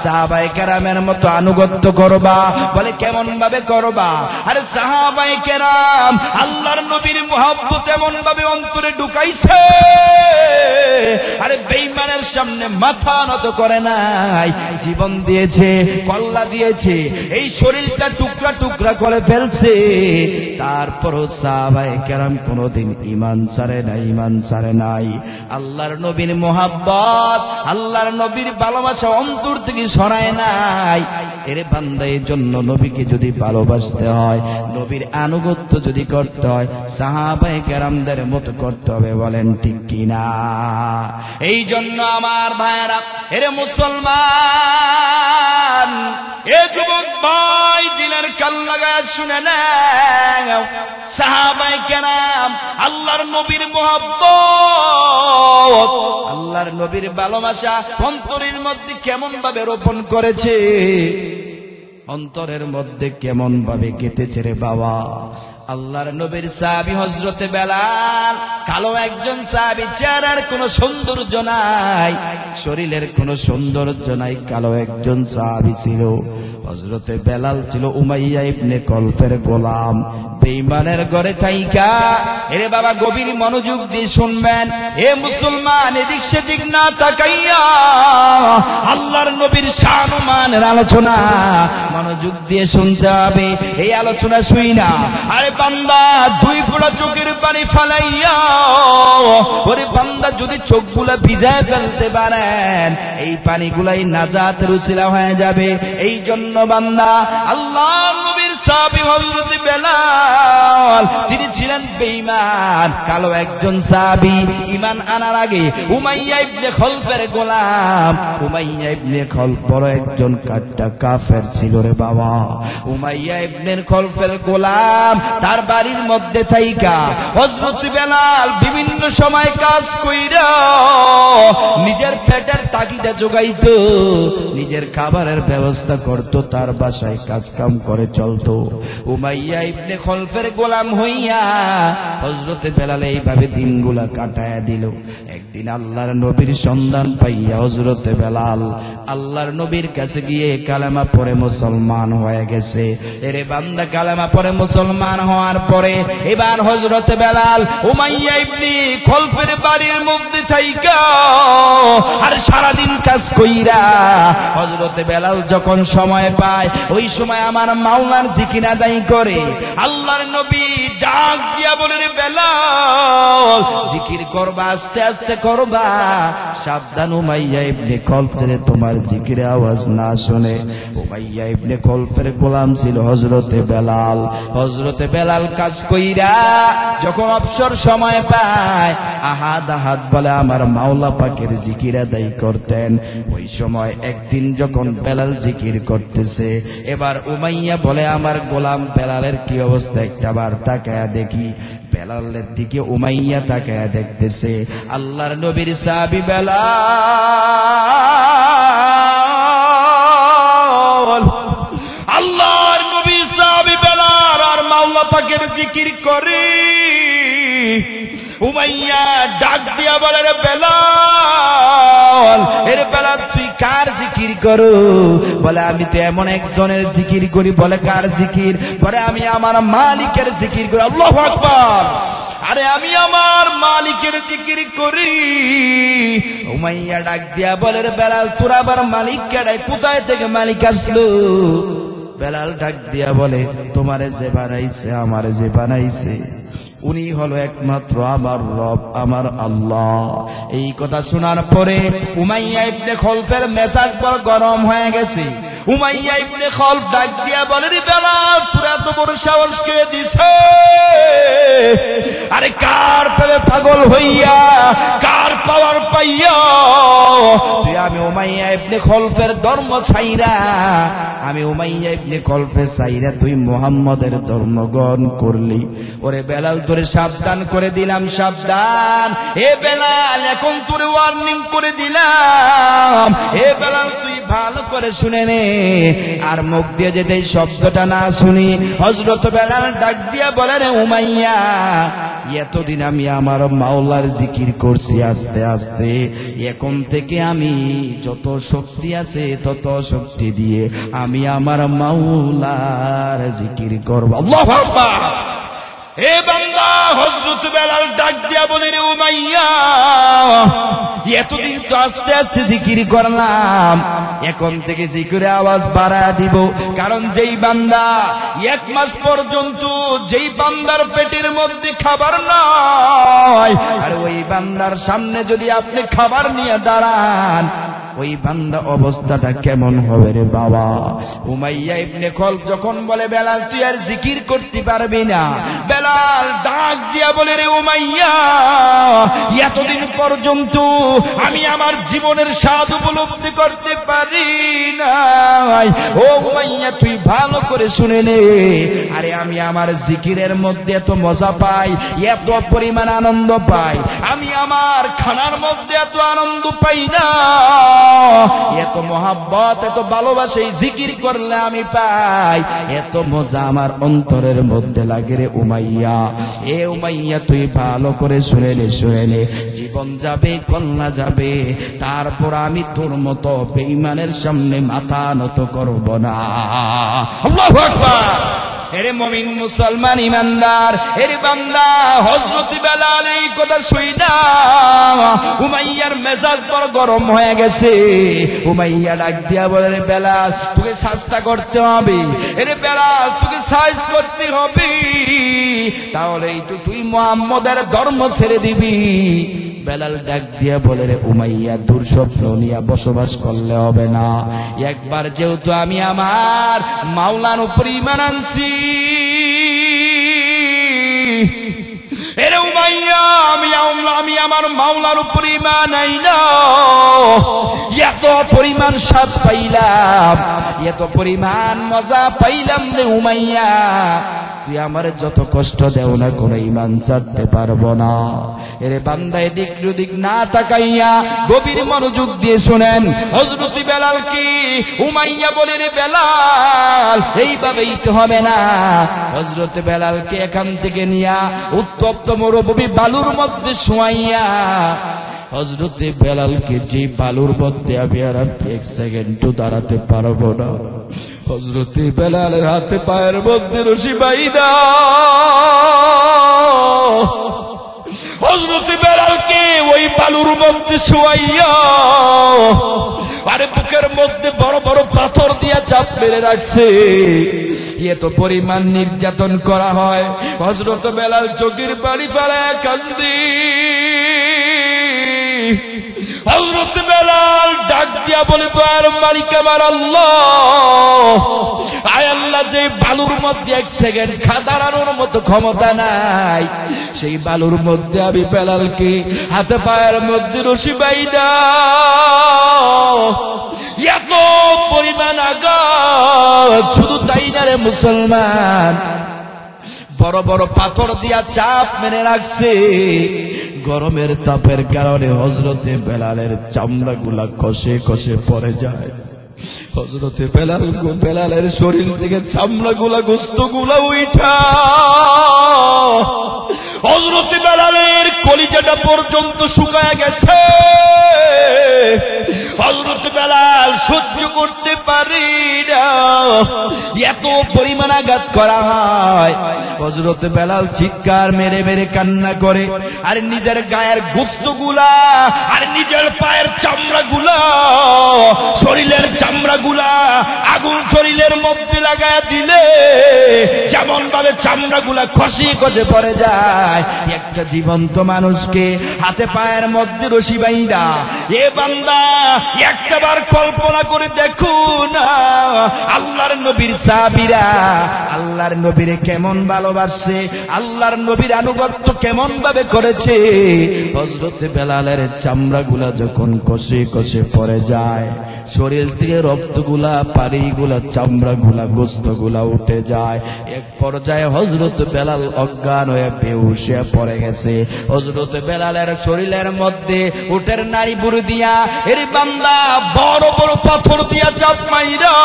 সাহাবায়ে কেরামের মতো আনুগত্য করবা। বলে কেমন ভাবে করবা? আরে সাহাবায়ে কেরাম আল্লাহর নবীর মুহাব্বত এমন ভাবে অন্তরে ঢুকাইছে, আরে বেঈমানের সামনে মাথা নত করে নাই, জীবন দিয়েছে, কল্লা দিয়েছে, এই শরীরটা টুকরা টুকরা করে ফেলছে। তারপরও সাহাবায়ে কেরাম কোনোদিন ঈমান ছাড়ে নাই, ঈমান ছাড়ে নাই। আল্লাহর নবীর মুহাব্বত, আল্লাহর নবীর ভালোবাসা অন্তর থেকে সরায় নাই। এর বান্দা, এই জন্য নবীকে যদি ভালোবাসতে হয়, নবীর আনুগত্য যদি করতে হয়, সাহাবায়ে কেরামদের মতো করতে হবে। বলেন ঠিক কিনা? এই জন্য আমার ভাইরা, এর মুসলমান, এ যুবক ভাই, দিনের কান লাগায় শুনে নাও। সাহাবায়ে কেরাম আল্লাহর নবীর মুহাব্বত, আল্লাহর নবীর ভালোবাসা অন্তরের মধ্যে কেমন ভাবে রোপণ করেছে, অন্তরের মধ্যে কেমন ভাবে গেঁথেছে রে বাবা। আল্লাহর নবীর সাহাবী হযরতে বেলাল, কালো একজন সাহাবী, চেহারার কোনো সৌন্দর্য নাই, শরীরের কোনো সৌন্দর্য নাই, কালো একজন সাহাবী ছিল। হযরতে বেলাল ছিল উমাইয়া ইবনে কলফের গোলাম। বেঈমানের ঘরে থাইকা, এরে বাবা গভীর মনোযোগ দিয়ে শুনবেন, এ মুসলমান, এদিক সেদিক না তাকাইয়া আল্লাহর নবীর শান ও মানের আলোচনা মনোযোগ দিয়ে শুনতে হবে। এই আলোচনা শুই না, আরে বান্দা দুই ফোঁটা চোখের পানি ফালাইয়া, ওরে বান্দা আল্লাহ যদি চোখগুলা ভিজায় ফেলতে পারেন, এই পানিগুলাই নাজাতের উসিলা হয়ে যাবে। এই জন্য বান্দা আল্লাহ নবীর সাহাবী হযরত বেলাল তিনি ছিলেন বেঈমান, কালো একজন সাহাবী। ঈমান আনার আগে উমাইয়া ইবনে খলফের গোলাম। উমাইয়া ইবনে খলফ বড় একজন কাফের ছিল রে বাবা। উমাইয়া ইবনে খলফের গোলাম, তার বাড়ির মধ্যে থাইকা হযরত বেলাল বিভিন্ন সময় কাজ কইরা নিজের পেটের তাগিদে জোগাইতো, নিজের খাবারের ব্যবস্থা করত, তার বাসায় কাজ কাম করে চলতো। উমাইয়া ইবনে খলফের গোলাম হইয়া হযরত বেলাল এইভাবে দিনগুলা কাটায়া দিল। একদিন আল্লাহর নবীর সন্ধান পাইয়া হযরত বেলাল আল্লাহর নবীর কাছে গিয়ে কালেমা পড়ে মুসলমান হয়ে গেছে। এরে বান্দা কালেমা পড়ে মুসলমান হওয়ার পরে এবার হযরত বেলাল উমাইয়া ইবনে খলফের বাড়ির মধ্যে থাইকা আর সারাদিন কাজ কইরা হযরত বেলাল যখন সময় পায় ওই সময় আমার মাওলার জিকির আদায় করে। আল্লাহর নবী ডাক দিয়া বলে, রে বেলাল জিকির করবা, আস্তে আস্তে করবা, সাবধান উমাইয়া ইবনে খলফ যাতে তোমার জিকিরে আওয়াজ না শুনে। উমাইয়া ইবনে খলফের গোলাম ছিল হযরত বেলাল। হযরত বেলাল কাজ কইরা যখন অবসর সময় পায় আহাদ আহাদ বলে আমার মাওলা পাকের জিকির আদায় করতেন। ওই সময় একদিন যখন বেলাল জিকির করতেছে, এবার উমাইয়া বলে আমার গোলাম বেলালের কি অবস্থা একটাবার তাকায়া দেখি। বেলালের দিকে উমাইয়া তাকায়া দেখতেছে আল্লাহর নবীর সাহাবী বেলাল। আল্লাহর নবীর সাহাবী বেলাল আর মাওলা পাকের জিকির করে। উমাইয়া ডাক দিয়া বলে, রে বেলাল, এর বেলাল তুই কার জিকির করো? বলে আমি তো এমন একজনের জিকির করি। বলে কার জিকির? বলে আমি আমার মালিকের জিকির করি। আল্লাহু আকবার। আরে আমি আমার মালিকের জিকির করি। উমাইয়া ডাক দিয়া বলে, রে বেলাল তোর আবার মালিক কেডা? কোথায় থেকে মালিক আসলো? বেলাল ডাক দিয়া বলে, তোমারে যে বানাইছে, আমারে যে বানাইছে উনি হলো একমাত্র আমার রব, আমার আল্লাহ। এই কথা শোনার পরে উমাইয়া ইবনে খলফের মেজাজ বড় গরম হয়ে গেছে। উমাইয়া ইবনে খলফ ডাক দিয়া বলে, রে বেলাল তোর এত বড় সাহস কে দিছে? আরে কার প্রেমে পাগল হইয়া, কার পাওয়ার পাইয়া তুই আমি উমাইয়া ইবনে খলফের ধর্ম ছাইরা, আমি উমাইয়া ইবনে খলফের ছাইরা তুই মুহাম্মদের ধর্ম গ্রহণ করলি? ওরে বেলাল তোরে সাবধান করে দিলাম, সাবধান। এ বেলাল এখন তোরে ওয়ার্নিং করে দিলাম। এ বেলাল তুই ভালো করে শুনে নে, আর মুখ দিয়ে যেতে এই শব্দটা না শুনি। হযরত বেলাল ডাক দিয়া বলে, রে উমাইয়া এতদিন আমি আমার মাওলার জিকির করছি, আস্তে আস্তে এখন থেকে আমি যত শক্তি আছে তত শক্তি দিয়ে আমি আমার মাওলার জিকির করব। আল্লাহু আকবার। এ বান্দা হযরত বেলাল ডাক দিয়া বলে, রে উমাইয়া এতদিন তো আস্তে আস্তে জিকির করলাম, এখন থেকে জিকিরে আওয়াজ বাড়ায় দিব। কারণ যেই বান্দা এক মাস পর্যন্ত যেই বান্দার পেটের মধ্যে খাবার নাই, আর ওই বান্দার সামনে যদি আপনি খাবার নিয়ে দাঁড়ান ওই বান্দা অবস্থাটা কেমন হবে রে বাবা। উমাইয়া ইবনে খলফ যখন বলে, বেলাল তুই আর জিকির করতে পারবি না, বেলাল ডাক দিয়া বলে, রে উমাইয়া এতদিন পর্যন্ত আমি আমার জীবনের স্বাদ উপলব্ধি করতে পারি নাই। ও উমাইয়া তুই ভালো করে শুনে নে, আরে আমি আমার জিকিরের মধ্যে এত মজা পাই, এত পরিমাণ আনন্দ পাই, আমি আমার খানার মধ্যে এত আনন্দ পাই না, এত মোহাব্বত, এত ভালোবাসা জিকির করলে আমি পাই, এত মজা আমার অন্তরের মধ্যে লাগে রে উমাইয়া। এ উমাইয়া তুই ভালো করে শুনে নে, শুনে নে, জীবন যাবে, কন্যা যাবে, তারপর আমি তোর মতো বেঈমানের সামনে মাথা নত করব না। আল্লাহু আকবার। এরে মুমিন মুসলমান ইমানদার, এরে বান্দা হযরত বেলাল এই কথা শুইনা উমাইয়ার মেজাজ বড় গরম হয়ে গেছে। উমাইয়া ডাক দিয়া বলে, বেলাল তোকে শাস্তা করতে হবে, এরে বেলাল তোকে সাইজ করতে হবে, তাহলেই তো তুই মুহাম্মদের ধর্ম ছেড়ে দিবি। বেলাল ডাক দিয়া বলে, রে উমাইয়া, দুঃস্বপ্ন নিয়ে বসবাস করলে হবে না। একবার যেহেতু আমি আমার মাওলার উপর ঈমান আনছি, এরে উমাইয়া, আমি আমার মাওলার উপর ঈমান আইনা এত পরিমাণ স্বাদ পাইলাম, এত পরিমাণ মজা পাইলাম রে উমাইয়া, তুই আমারে যত কষ্ট দেও না কোনো ঈমান ছাড়তে পারবো না। এরে বান্দা, এদিক ওদিক না তাকাইয়া গভীর মনোযোগ দিয়ে শুনেন। হযরত বেলাল কি উমাইয়া বলে, রে বেলাল, এইভাবেই তো হবে না। হযরত বেলালকে এখান থেকে নিয়া উত্তপ্ত মরুভূমি বালুর মধ্যে শোয়াইয়া, হযরত বেলালকে যে বালুর মধ্যে আমি আর এক সেকেন্ড দাঁড়াতে পারবো না, হযরত বেলালের হাতে পায়ের মধ্যে রশি বাইদা হযরত বেলালকে ওই বালুর মধ্যে শোয়াইয়া, আরে বুকের মধ্যে বড় বড় পাথর দিয়া চাপ মেরে রাখছে। এত পরিমাণ নির্যাতন করা হয়, হযরত বেলাল চোখের পানি ফেলায় কান্দি। হযরত বেলাল ডাক দিয়া বলে, দয়ার মালিক আমার আল্লাহ, আয় আল্লাহ, যে বালুর মধ্যে এক সেকেন্ড দাঁড়ানোর মতো ক্ষমতা নাই, সেই বালুর মধ্যে আমি বেলালকে হাতে পায়ের মধ্যে রশি বাইদা এত পরিমাণ আঘাত, শুধু তাই না রে মুসলমান, বড় বড় পাথর দিয়া চাপ মেরে রাখছে। গরমের তাপের কারণে হযরতে বেলালের চামড়া গুলা কষে কষে পড়ে যায়। হযরতে বেলালের শরীর থেকে চামড়া গুলা, গোস্ত গুলা উঠা হযরতে বেলালের কলিজাটা পর্যন্ত শুকায় গেছে। হযরত বেলাল সহ্য করতে পারি না, এত পরিমাণ আঘাত করা হয়। হযরত বেলাল চিৎকার মেরে মেরে কান্না করে, আর নিজের গায়ের গোশতগুলা আর নিজের পায়ের চামড়াগুলা, শরীরের চামড়াগুলা আগুন শরীরের মধ্যে লাগায় দিলে যেমন ভাবে চামড়াগুলা খসে খসে পড়ে যায়, একটা জীবন্ত মানুষকে হাতে পায়ের মধ্যে রশি বাইন্দা, এ বান্দা একটাবার কল্পনা করে দেখো না, আল্লাহর নবীর সাহাবীরা আল্লাহর নবীরে কেমন ভালোবাসে, আল্লাহর নবীর আনুগত্য কেমন ভাবে করেছে। হযরত বেলালের চামড়াগুলা যখন কষে কষে পড়ে যায়, শরীর থেকে রক্তগুলা, পানিগুলা, চামড়াগুলা, গোশতগুলা উঠে যায়। এক পর্যায়ে হযরত বেলাল অজ্ঞান হয়ে বেহুশ হয়ে পড়ে গেছে। হযরত বেলালের শরীরের মধ্যে উটের নাড়ি বুড়ি দিয়া, এর বান্দা বড় বড় পাথর দিয়া চাপ মাইরা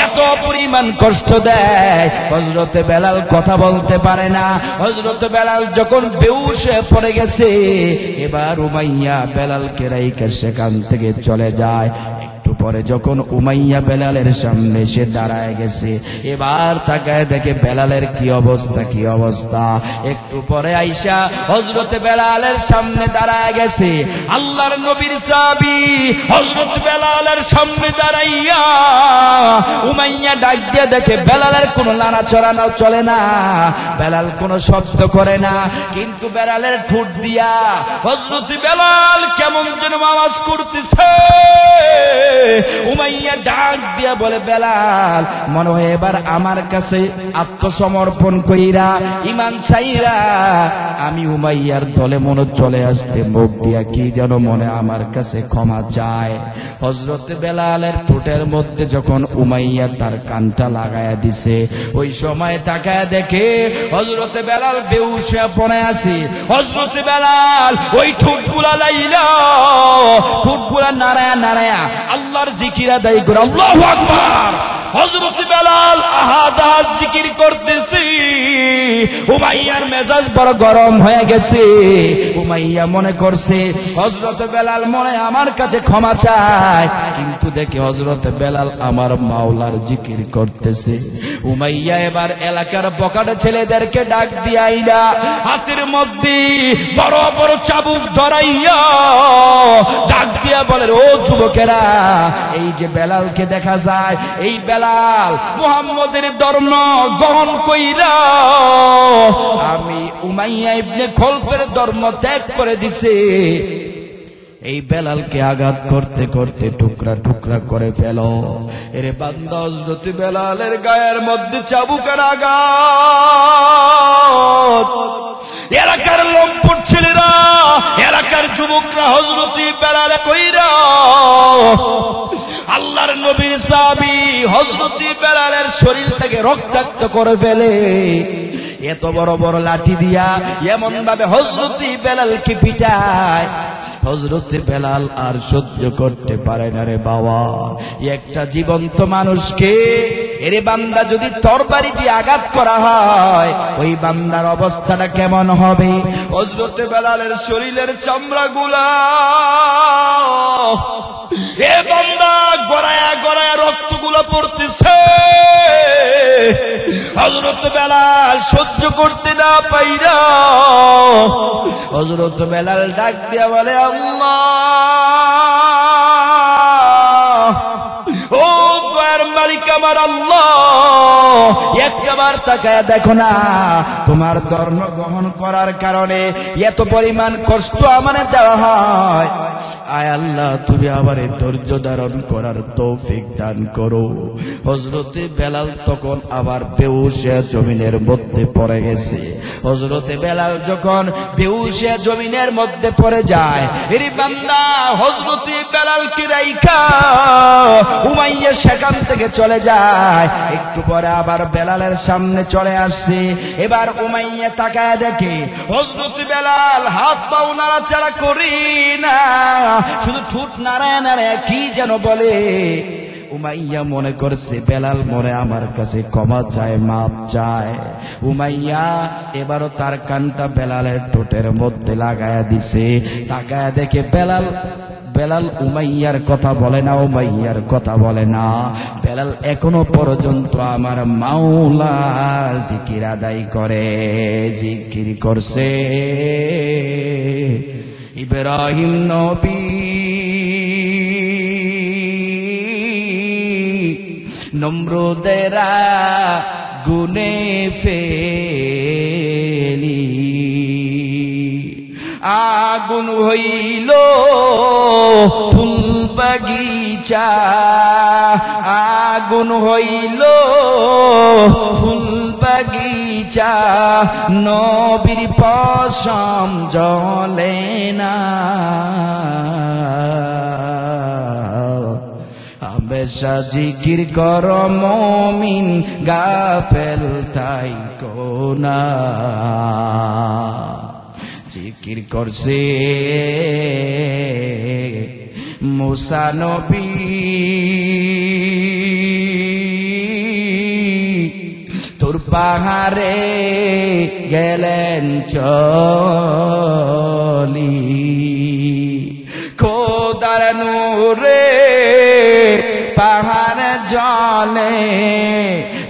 এত পরিমাণ কষ্ট দেয়, হযরত বেলাল কথা বলতে পারে না। হযরত বেলাল যখন বেহুশ হয়ে পড়ে গেছে, এবার উমাইয়া বেলালকে রাইখা সেখান থেকে চলে যায়। একটু পরে যখন উমাইয়া বেলালের সামনে এসে দাঁড়ায় গেছে, এবার তাকায় দেখে বেলালের কি অবস্থা, কি অবস্থা। একটু পরে আইসা হযরত বেলালের সামনে দাঁড়ায় গেছে। আল্লাহর নবীর সাহাবী হযরত বেলালের সামনে দাঁড়াইয়া উমাইয়া ডাক দিয়ে দেখে বেলালের কোনো নাড়াচড়া চলে না, বেলাল কোনো শব্দ করে না, কিন্তু বেলালের ঠোঁট দিয়া হযরত বেলাল কেমন যেন আওয়াজ করতেছে। উমাইয়া ডাক দিয়া বলে, বেলাল, মনে হয় এবার আমার কাছে আত্মসমর্পণ কইরা ঈমান ছাইরা আমি উমাইয়ার দলে মনে চলে আসতে মুখ দিয়া কি যেন মনে আমার কাছে ক্ষমা চায়। হযরত বেলালের ঠোঁটের মধ্যে যখন উমাইয়া তার কানটা লাগায়া দিছে, ওই সময় তাকায় দেখে হযরত বেলাল বেহুশ হয়ে পড়ে আছে। হযরত বেলাল ওই ঠোঁটগুলা লাইলা, ঠোঁটগুলা নাড়ায়া নাড়ায়া আল্লাহর জিকির আদায় করে আল্লাহু আকবার। হযরত বেলাল আহাদ আহাদ জিকির করতেছি। উমাইয়ার মেজাজ বড় গরম হয়ে গেছে। উমাইয়া মনে করছে হযরত বেলাল মনে আমার কাছে ক্ষমা চায়, কিন্তু দেখে হযরত বেলাল আমার মাওলার জিকির করতেছে। উমাইয়া এবার এলাকার বকাটে ছেলেদেরকে ডাক দিয়াইলা হাতের মধ্যে বড় বড় চাবুক ধরাইয়া ডাক দিয়া বলে, ও যুবকেরা, এই যে বেলালকে দেখা যায়, এই বেলাল বেলাল মুহাম্মদের ধর্ম গ্রহণ কইরা আমি উমাইয়া ইবনে খলফের ধর্ম ত্যাগ করে দিছে। এই বেলালকে আঘাত করতে করতে টুকরা টুকরা করে ফেলো। এরে বান্দা, হযরত বেলালের গায়ের মধ্যে চাবুকের আঘাত। এলাকার লম্পট ছেলেরা, এলাকার যুবকরা হযরত বেলাল কইরা আল্লাহর নবীর সাহাবী হযরত বেলালের শরীর থেকে রক্তাক্ত করে ফেলে। এত বড় বড় লাঠি দিয়া এমন ভাবে হযরত বেলালকে পিটায়, হযরত বেলাল আর সহ্য করতে পারে না রে বাবা। একটা জীবন্ত মানুষকে এরে বান্দা যদি তরবারি দিয়ে আঘাত করা হয়, ওই বান্দার অবস্থাটা কেমন হবে? হযরত বেলালের শরীরের চামড়াগুলা এ বান্দা গড়ায়া গড়ায়া রক্তগুলো পড়তেছে। হযরত বেলাল সহ্য করতে না পাইরা হযরত বেলাল ডাক দিয়া বলে, আল্লাহ, ও দয়ার মালিক আমার আল্লাহ, একবার তাকায়া দেখো না, তোমার ধর্ম গ্রহণ করার কারণে এত পরিমাণ কষ্ট আমাদের দেওয়া হয়। আয় আল্লাহ, তুমি আবার ধৈর্য ধারণ করার তৌফিক দান করো। হযরতে বেলাল তখন আবার বেহুশিয়া জমিনের মধ্যে পড়ে গেছে। হযরতে বেলাল যখন বেহুশিয়া জমিনের মধ্যে পড়ে যায়, এর বান্দা হযরতে বেলালকে রাইখা উমাইয়া সেখান থেকে চলে যায়। একটু পরে আবার বেলালের সামনে চলে আসছে। এবার উমাইয়া তাকায় দেখে হযরতে বেলাল হাত পা নাড়াচাড়া করি না, শুধু ঠোঁট নাড়ায় নাড়ায় কি যেন বলে। উমাইয়া মনে করছে বেলাল মনে আমার কাছে ক্ষমা চায়, মাপ চায়। উমাইয়া এবারও তার কানটা বেলালের ঠোঁটের মধ্যে লাগায়া দিছে। তাকায়া দেখে বেলাল উমাইয়ার কথা বলে না, উমাইয়ার কথা বলে না। বেলাল এখনো পর্যন্ত আমার মাওলার জিকির আদায় করে, জিকির করছে। ইব্রাহিম নবী নমরুদেরা গুনে ফেলি, আগুন হইল ফুল বাগিচা, আগুন হইল ফুল বাগিচা, নবীর পশম জ্বলে না। হামেশা জিকির কর মুমিন, গাফেল থাইকো না। জিকির করছে মুসা নবী, তোর পাহাড়ে গেলেন চলি, খোদার নূরে পাহাড় জলে,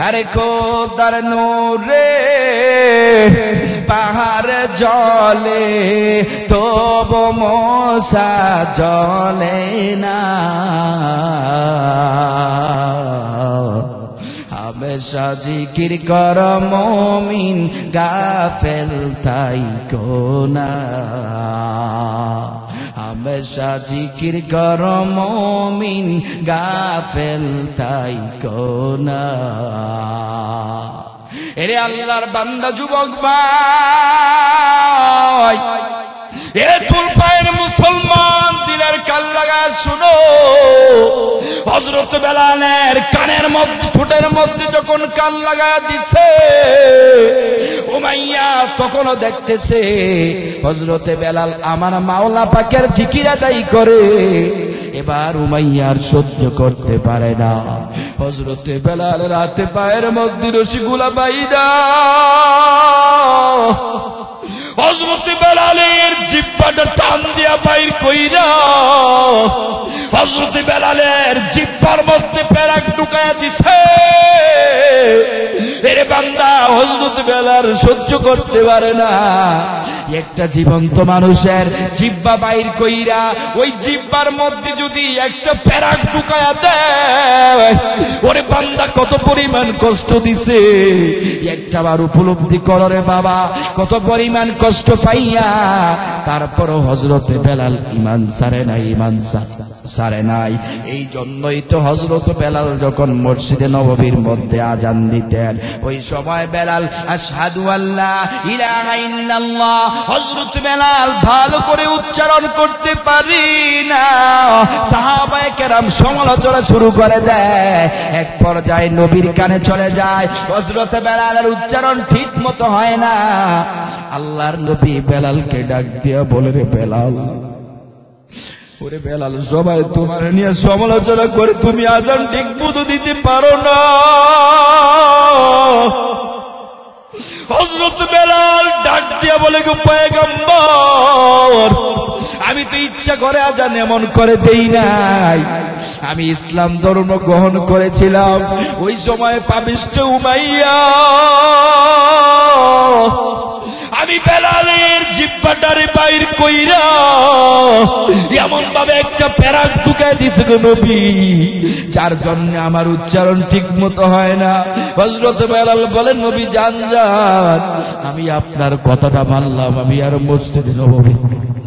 আরে খোদার নূরে পাহাড় জলে, তবু মুসা জলে না। হামেশা জিকির কর মুমিন, গাফেল থাইকো না। হামেশা জিকির কর মুমিন, গাফেল থাইকো না। এরে আল্লাহর বান্দা যুবক ভাই, এ তুলপায়ের মুসলমান, দিলের কান লাগা শুনো। হযরত বেলালের কানের মধ্যে, ঠোঁটের মধ্যে যখন কান লাগা দিছে, উমাইয়া তখনও দেখতেছে হযরতে বেলাল আমার মাওলা পাকের জিকির আদায় করে। এবার উমাইয়ার সহ্য করতে পারে না। হযরতে বেলাল রাতে পায়ের মধ্যে রশিগুলা বাইদা হযরতে বেলালের জিহ্বাটা টান দিয়া বাইর কইরা হযরতে বেলালের জিহ্বার মধ্যে পেরাক ঢুকায়া দিছে। এরে বান্দা, হযরতে বেলাল সহ্য করতে পারে না। একটা জীবন্ত মানুষের জিহ্বা বাইর কইরা ওই জিহ্বার মধ্যে যদি একটা প্যারাক ঢুকায়া দেয়, ওরে বান্দা কত পরিমাণ কষ্ট দিছে একটাবার উপলব্ধি করো রে বাবা, কত পরিমাণ কষ্ট পাইয়া তারপরও হযরতে বেলাল ঈমান ছাড়ে নাই, ঈমান ছাড়ে নাই। এই জন্যই তো হযরত বেলাল যখন মসজিদে নববীর মধ্যে আজান দিতেন, ওই সময় বেলাল আশহাদু আল্লা ইলাহা ইল্লাল্লাহ হযরত বেলাল ভালো করে উচ্চারণ করতে পারি না। সাহাবায়ে কেরাম সমালোচনা শুরু করে দেয়, এক পর্যায়ে নবীর কানে চলে যায়, হযরত বেলালের উচ্চারণ ঠিক মতো হয় না। আল্লাহর নবী বেলালকে ডাক দিয়া বলে, রে বেলাল, ওরে বেলাল, সবাই তোমার নিয়ে সমালোচনা করে তুমি আজান ঠিক মতো দিতে পারো না। হযরত বেলাল ডাক দিয়া বলে, গো পয়গম্বর, আমি তো ইচ্ছা করে আজান এমন করে দেই নাই, আমি ইসলাম ধর্ম গ্রহণ করেছিলাম। ওই সময় পাপিষ্ঠ উমাইয়া আমি বেলালের জিহ্বাটারে বাইর কইরা এমন ভাবে একটা প্যারাক ঢুকায় দিছে গো নবী, যার জন্য আমার উচ্চারণ ঠিক মতো হয় না। হযরত বেলাল বলেন, নবী জান যান, আমি আপনার কথাটা মানলাম, আমি আর মসজিদে নববীর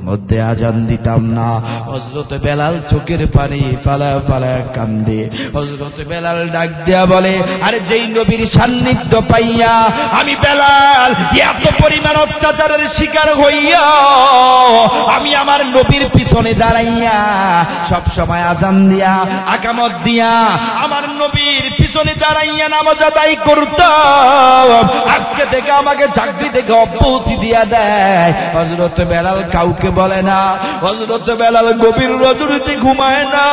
মধ্যে আজান দিতাম না। হযরত বেলাল চোখের পানি ফালা ফালা কান্দে। হযরত বেলাল ডাক দিয়া বলে, আরে যেই নবীর সান্নিধ্য পাইয়া আমি বেলাল এত পরিমাণ অত্যাচারের শিকার হইয়া আমি আমার নবীর পিছনে দাঁড়াইয়া সব সময় আজান দিয়া আকামত দিয়া আমার নবীর পিছনে দাঁড়াইয়া নামাজ আদায় করতাম, আজকে থেকে আমাকে চাকরি থেকে অব্যাহতি দিয়া দেয়। হযরত বেলাল কাউকে বলে না, হযরত বেলাল গভীর রজনীতে ঘুমায় না।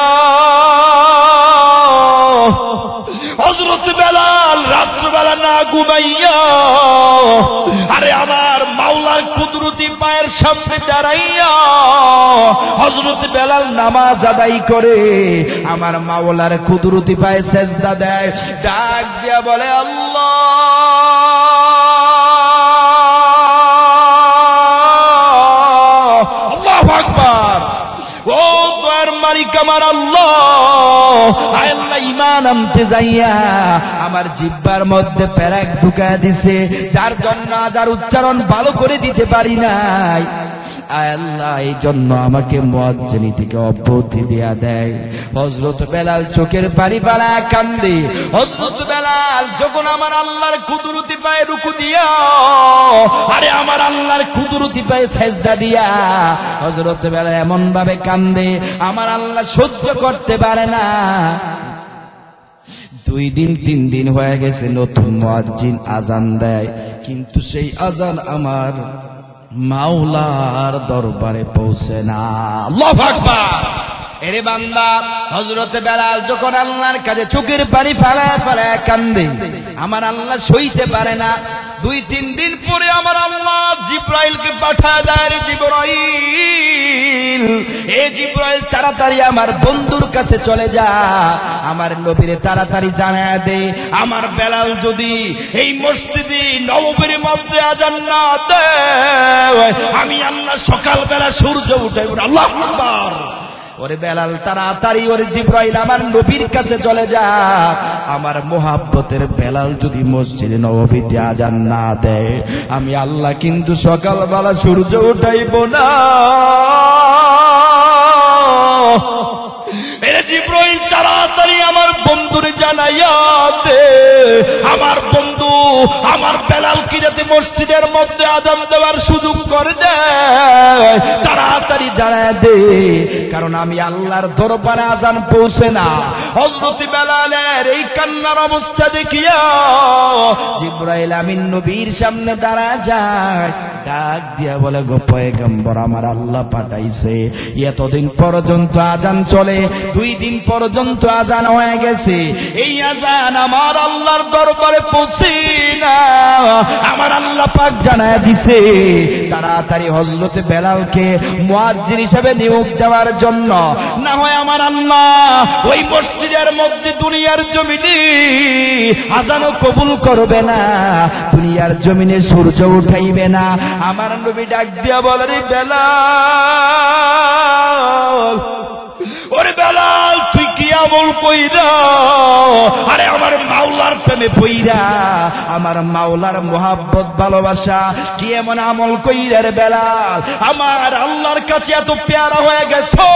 হযরত বেলাল রাত্রবেলা না ঘুমাইয়া আরে আমার মাওলার কুদরতি পায়ের সামনে দাঁড়াইয়া হযরত বেলাল নামাজ আদায় করে আমার মাওলার কুদরতি পায়ে সেজদা দেয়, ডাক দিয়া বলে, আল্লাহ আমার আল্লাহ, আল্লাহ ঈমান আনতে যাইয়া আমার জিহ্বার মধ্যে প্যারাক ঢুকায় দিছে, যার জন্য যার উচ্চারণ ভালো করে দিতে পারি নাই। আল্লাহ এই জন্য আমাকে মুয়াজ্জিনি থেকে অব্যাহতি দেয়া দেয়। হযরত বেলাল চোখের পানি ফেলা কান্দে। হযরত বেলাল যখন আমার আল্লাহর কুদরতি পায়ে রুকু দিয়া আরে আমার আল্লাহর কুদরতি পায়ে সেজদা দিয়া হযরত বেলাল এমন ভাবে কান্দে, আমার আল্লাহ সহ্য করতে পারে না। 2 দিন 3 দিন হয়ে গেছে, নতুন মুয়াজ্জিন আজান দেয়, কিন্তু সেই আজান আমার মাওলার দরবারে পৌঁছে না। আল্লাহু আকবার। এরে বান্দা, হযরত বেলাল যখন আল্লাহর কাছে চোখের পানি ফেলায় ফেলায় কান্দে, আমার আল্লাহ সইতে পারে না। 2-3 দিন পরে আমার আল্লাহ জিবরাইলকে পাঠায় দেয়, রে জিবরাইল, এ জিবরাইল তাড়াতাড়ি আমার বন্ধুর কাছে চলে যা, আমার নবীরে তাড়াতাড়ি জানায় দে আমার বেলাল যদি এই মসজিদে নববীর মধ্যে আজান না দেয় আমি আল্লাহ সকালবেলা সূর্য উঠে। আল্লাহু আকবার। ওরে বেলাল তাড়াতাড়ি, ওরে জিবরাইল আমার নবীর কাছে চলে যা, আমার মোহাব্বতের বেলাল যদি মসজিদে নববীতে আজান না দেয় আমি আল্লাহ কিন্তু সকালবেলা সূর্য উঠাইব না। এরে জিবরাইল তাড়াতাড়ি আমার বন্ধুরে জানাইয়া দে, আমার বন্ধু আমার বেলালকে যাতে মসজিদের মধ্যে আজান দেওয়ার সুযোগ করে দেয়, তাড়াতাড়ি জানায় দে, কারণ আমি আল্লাহর দরবারে আজান পৌঁছে না। হযরত বেলালের এই কান্নার অবস্থা দেখিয়া জিবরাইল আমিন নবীর সামনে দাঁড়া যায়, ডাক দিয়া বলে, গো পয়গম্বর, আমার আল্লাহ পাঠাইছে, এতদিন পর্যন্ত আজান চলে, 2 দিন পর্যন্ত আজান হয়ে গেছে, এই আজান আমার আল্লাহর দরবারে পৌঁছে না, আমার আল্লাহ পাক জানায় দিছে তাড়াতাড়ি হযরত বেলালকে মুয়াজ্জিন হিসেবে নিয়োগ দেওয়ার জন্য, না হয় আমার আল্লাহ ওই মসজিদের মধ্যে দুনিয়ার জমিনে আজানও কবুল করবে না, দুনিয়ার জমিনে সূর্য উঠাইবে না। আমার নবী ডাক দিয়া বলে, রে বেলাল, ওরে বেলাল, তুই কি আমল কইরা? আরে আমার মাওলার প্রেমে পইরা, আমার মাওলার মোহাব্বত ভালোবাসা কি এমন আমল কইরা রে বেলাল আমার আল্লাহর কাছে এত পেয়ারা হয়ে গেছো?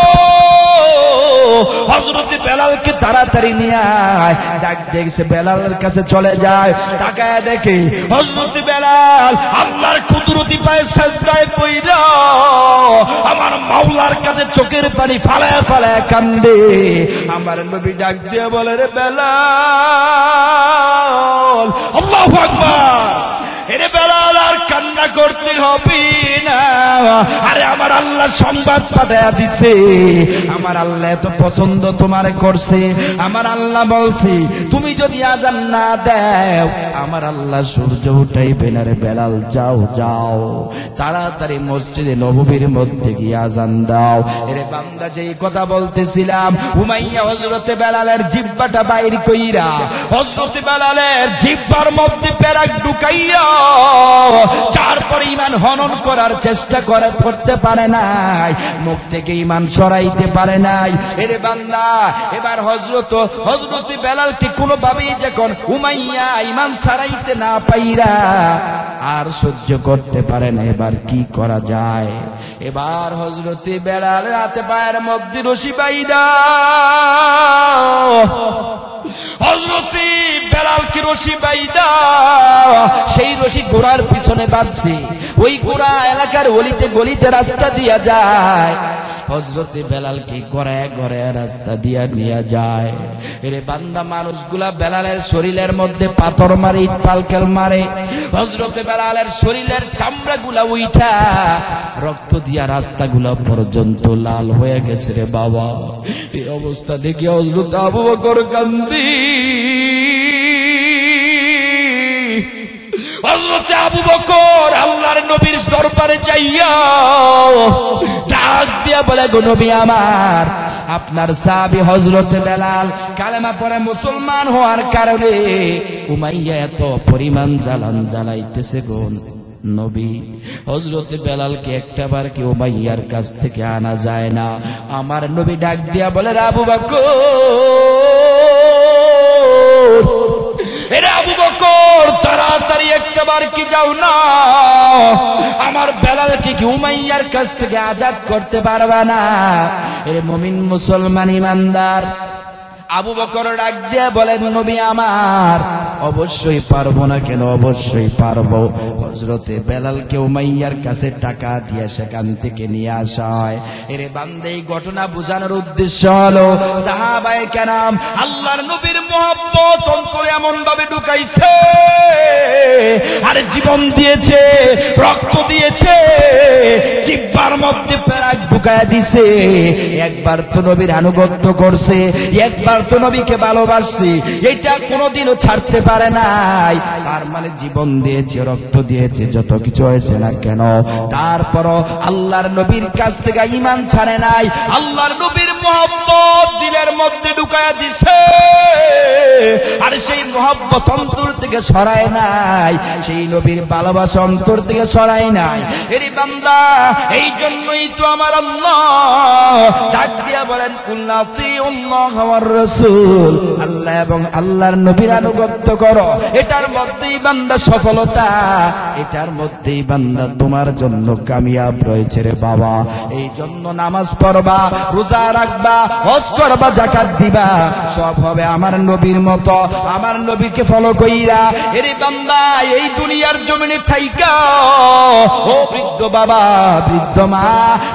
হযরত বেলালকে তাড়াতাড়ি নিয়ে আয়। ডাক দেখছে বেলালের কাছে চলে যায়, তাকায় দেখে হযরত বেলাল আল্লাহর কুদরতি পায়ে সিজদায় পইরা আমার মাওলার কাছে চোখের পানি ফালায় ফালায় কান্দে। আমার নবী ডাক দিয়ে বলে, রে বেলাল, আল্লাহু আকবার, এরে বেলাল আর কান্না করতে হবে না। আরে আমার আল্লাহ সংবাদ পাঠায়া দিছে, আমার আল্লাহ এত পছন্দ তোমারে করছে। আমার আল্লাহ বলছে তুমি যদি আজান না দাও আমার আল্লাহ সূর্য উঠাইবে না। রে বেলাল, যাও যাও, তাড়াতাড়ি মসজিদে নববীর মধ্যে গিয়ে আজান দাও। এরে বান্দা, যেই কথা বলতেছিলাম, উমাইয়া হযরতে বেলালের জিহ্বাটা বাইর কইরা হযরতে বেলালের জিহ্বার মধ্যে পেরাক ঢুকাইয়া তারপর ঈমান হনন করার চেষ্টা করতে পারে নাই, মুখ থেকে ঈমান সরাইতে পারে নাই। এরে বান্দা, এবার হযরত বেলালকে কোনোভাবেই যখন উমাইয়া ঈমান ছাড়াইতে না পাইরা আর সহ্য করতে পারে না, এবার কি করা যায়? এবার হযরত বেলালের হাতে পায়ের মধ্যে রশি বাইদা হযরত বেলালকে রশি বাইদা সেই রশি ঘোড়ার পিছনে বাঁধছে। ওই ঘোড়া এলাকার অলিতে গলিতে রাস্তা দিয়া যায়, হযরত বেলালকে গড়ায় গড়ায় রাস্তা দিয়া নিয়ে যায়। এরে বান্দা, মানুষগুলা বেলালের শরীরের মধ্যে পাথর মারে, ইট পালকেল মারে। হযরত বেলালের শরীরের চামড়াগুলা উইঠা রক্ত দিয়া রাস্তাগুলা পর্যন্ত লাল হয়ে গেছে রে বাবা। এই অবস্থা দেখে হযরত আবু বকর কান্দি। হযরত আবু বকর আল্লাহর নবীর দরবারে যাইয়া ডাক দিয়া বলে, গো নবী আমার, আপনার সাহাবী হযরত বেলাল কালেমা পড়ে মুসলমান হওয়ার কারণে উমাইয়া এত পরিমাণ জ্বালান জ্বালাইতেছে গো নবী। হযরত বেলালকে একটাবার কি উমাইয়ার কাছ থেকে আনা যায় না। আমার নবী ডাক দিয়া বলে, আবু বকর, এরে আবু বকর, তাড়াতাড়ি একটাবার কি যাও না, আমার বেলালকে কি উমাইয়ার কাছ থেকে আজাদ করতে পারবা না? এরে মুমিন মুসলমান ইমানদার আবু বকর ডাক দিয়া বলেন, নবী আমার, অবশ্যই পারবো না কেন, অবশ্যই পারবো। হযরতে বেলালকে উমাইয়ার কাছে টাকা দিয়ে সেখান থেকে নিয়ে আসা হয়। এরে বান্দা, এই ঘটনা বোঝানোর উদ্দেশ্য হলো সাহাবায়ে কেরাম আল্লাহর নবীর মহব্বত অন্তরে এমন ভাবে ঢুকাইছে, আরে জীবন দিয়েছে, রক্ত দিয়েছে, জিহ্বার মধ্যে পেরাক ঢুকায়া দিছে। একবার তো নবীর আনুগত্য করছে, একবার তো নবীকে ভালোবাসছি, এটা কোনোদিনও ছাড়তে পারে নাই। তার মানে জীবন দিয়েছে, রক্ত দিয়েছে, যত কিছু হয়েছে না কেন, তারপরও আল্লাহর নবীর কাছ থেকে ঈমান ছাড়ে নাই। আল্লাহর নবীর মহব্বত দিলের মধ্যে ঢুকায়া দিছে, আর সেই মহব্বত অন্তর থেকে সরায় নাই, সেই নবীর ভালোবাসা অন্তর থেকে সরায় নাই। এরি বান্দা, এই জন্যই তো আমার আল্লাহ ডাক দিয়া বলেন, কুল্লা আতিউল্লাহ ওয়ার রাসূল, আল্লাহ এবং আল্লাহর নবীর আনুগত্য করো। এটার মধ্যেই বান্দা সফলতা, এটার মধ্যেই বান্দা তোমার জন্য কামিয়াব রয়েছে রে বাবা। এই জন্য নামাজ পড়বা, রোজা রাখবা, হজ করবা, যাকাত দিবা, সব হবে আমার নবীর মতো, আমার নবীকে ফলো কইরা। এরে বান্দা, এই দুনিয়ার জমিনে থাইকা ও বৃদ্ধ বাবা, বৃদ্ধ মা,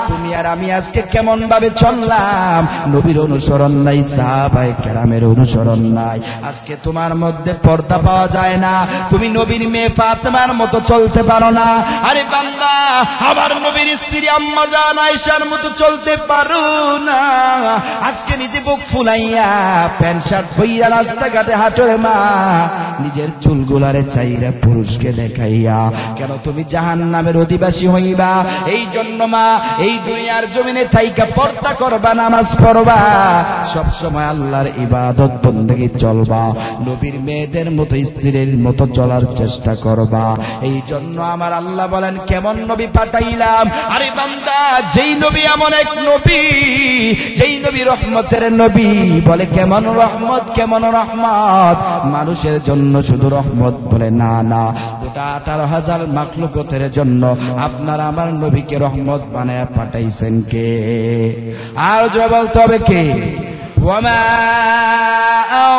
তুমি আর আমি আজকে কেমন ভাবে চললাম? নবীর অনুসরণ নাই, সাহাবায়ে কেরামের অনুসরণ অনুসরণ নাই। আজকে তোমার মধ্যে পর্দা পাওয়া যায় না, তুমি নবীর মেয়ে ফাতেমার মতো চলতে পারো না। আরে বান্দা, আমার নবীর স্ত্রী আম্মা জান আয়েশার মতো চলতে পারো না। আজকে নিজে বুক ফুলাইয়া প্যান্ট শার্ট পইরা রাস্তাঘাটে হাঁটোর মা, নিজের চুলগুলারে চাইরা পুরুষকে দেখাইয়া কেন তুমি জাহান্নামের অধিবাসী হইবা? এই জন্য মা, এই দুনিয়ার জমিনে থাইকা পর্দা করবা, নামাজ পড়বা, সব সময় আল্লাহর ইবাদত বন্দেগী চলবা, নবীর মেয়েদের মতো স্ত্রীর মতো চলার চেষ্টা করবা। এই জন্য আমার আল্লাহ বলেন কেমন নবী পাঠাইলাম। আরে বান্দা, যেই নবী এমন এক নবী, যেই নবী রহমতের নবী, বলে কেমন রহমত, কেমন রহমত, মানুষের জন্য শুধু রহমত বলে না, না, গোটা 18,000 মাখলুকতের জন্য আপনার আমার নবীকে রহমত বানায়া পাঠাইছেন কে? আর জোরে বলতে হবে কে? ওয়ামা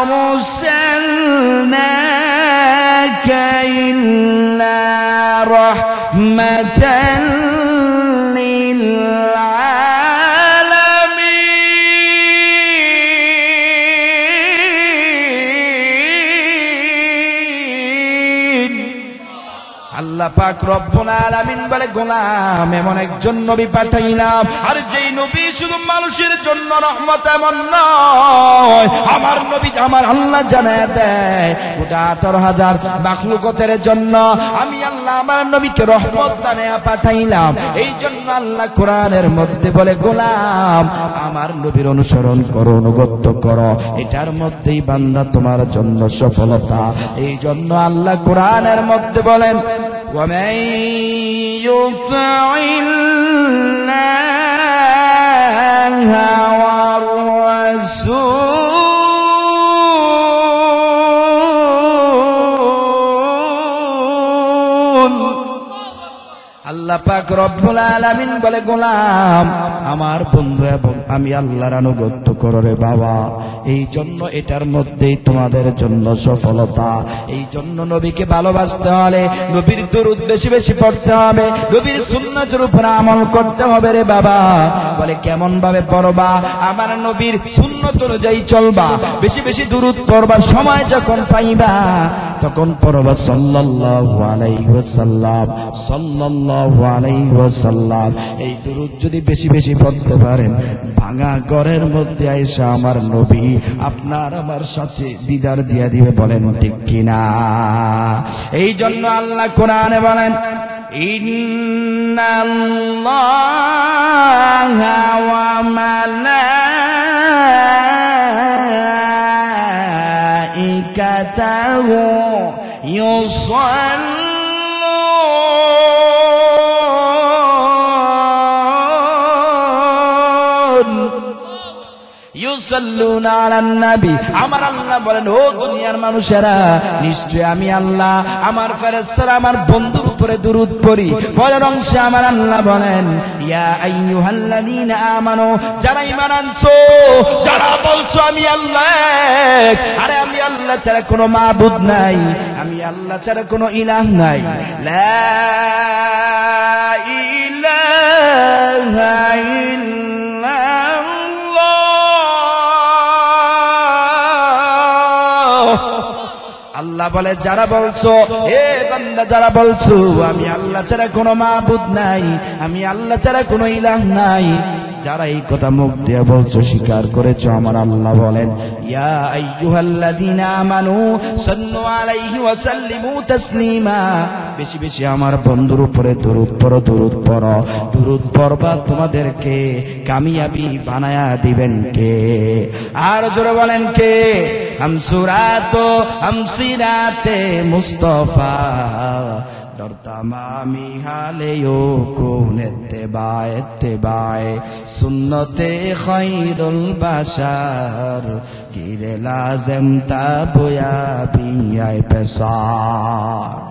আরসালনাকা ইল্লা রাহমাতান লিল আলামিন। আল্লাহ পাক রব্বুল আলামিন বলে গোলাম এমন একজন নবী পাঠাইলাম, আর যেই নবী শুধু মানুষের জন্য রহমত এমন নয়, আমার নবী আমার আল্লাহ জানায় দেয় গোটা 18,000 মাখলুকতের জন্য আমি আল্লাহ আমার নবীকে রহমত বানায়া পাঠাইলাম। এই জন্য আল্লাহ কোরআনের মধ্যে বলে গোলাম আমার নবীর অনুসরণ করো, অনুগত্য করো, এটার মধ্যেই বান্দা তোমার জন্য সফলতা। এই জন্য আল্লাহ কোরআনের মধ্যে বলেন ومن يطع الله والرسول, আল্লাহ পাক রব্বুল আলামিন বলে গোলাম আমার বন্ধু এবং আমি আল্লাহর আনুগত্য করো রে বাবা। এই জন্য এটার মধ্যেই তোমাদের জন্য সফলতা। এই জন্য নবীকে ভালোবাসতে হলে নবীর দরুদ বেশি বেশি পড়তে হবে, নবীর সুন্নাতের উপর আমল করতে হবে রে বাবা। বলে কেমন ভাবে পড়বা? আমার নবীর সুন্নত অনুযায়ী চলবা, বেশি বেশি দরুদ পড়বা, সময় যখন পাইবা তখন পড়বা সাল্লাল্লাহু আলাইহি ওয়াসাল্লাম, সাল্লাল্লাহু আলাইহি ওয়াসাল্লাম। এই দরুদ যদি বেশি বেশি পড়তে পারেন, ভাঙা ঘরের মধ্যে আয়েশা আমার নবী আপনার আমার সাথে দিদার দিয়া দিবে, বলেন ঠিক কিনা? এই জন্য আল্লাহ কোরআনে বলেন ইন্নাল্লাহা ওয়া মালাইকাতাহু ইউসাল্লুনা আলান নবী। আমার আল্লাহ বলেন ও দুনিয়ার মানুষেরা, নিশ্চয় আমি আল্লাহ আমার ফেরেশতারা আমার বন্ধুর উপরে দুরূদ পড়ি। পরের অংশে আমার আল্লাহ বলেন ইয়া আইয়ুহাল্লাযীনা আমানু, যারা ঈমান আনছো, যারা বলছো আমি আল্লাহ এক, আরে আমি আল্লাহ ছাড়া কোনো মাবুদ নাই, আমি আল্লাহ ছাড়া কোনো ইলাহ নাই, লা ইলাহা আল্লাহ বলে যারা বলছো, এ বান্দা যারা বলছো আমি আল্লাহ ছাড়া কোনো মাবুদ নাই, আমি আল্লাহ ছাড়া কোনো ইলাহ নাই, যারা এই কথা মুখ দিয়ে বলছো, স্বীকার করেছো, আমার আল্লাহ বলেন ইয়া আইয়ুহাল্লাযীনা আমানু সাল্লু আলাইহি ওয়া সাল্লিমু তাসলিমা। বেশি বেশি আমার বন্ধুর উপরে দরুদ পড়ো, দরুদ পড়ো, দরুদ পড়বা তোমাদেরকে কামিয়াবি বানায়া দিবেন কে? আর জোরে বলেন কে? हम सुरातो हम सिराते मुस्तफा दर तमामी हाले यो कौन इत्तिबाए इत्तिबाए सुन्नते खैरुल बशर गिरे लाज़िम ताबुया बियाए पेसार।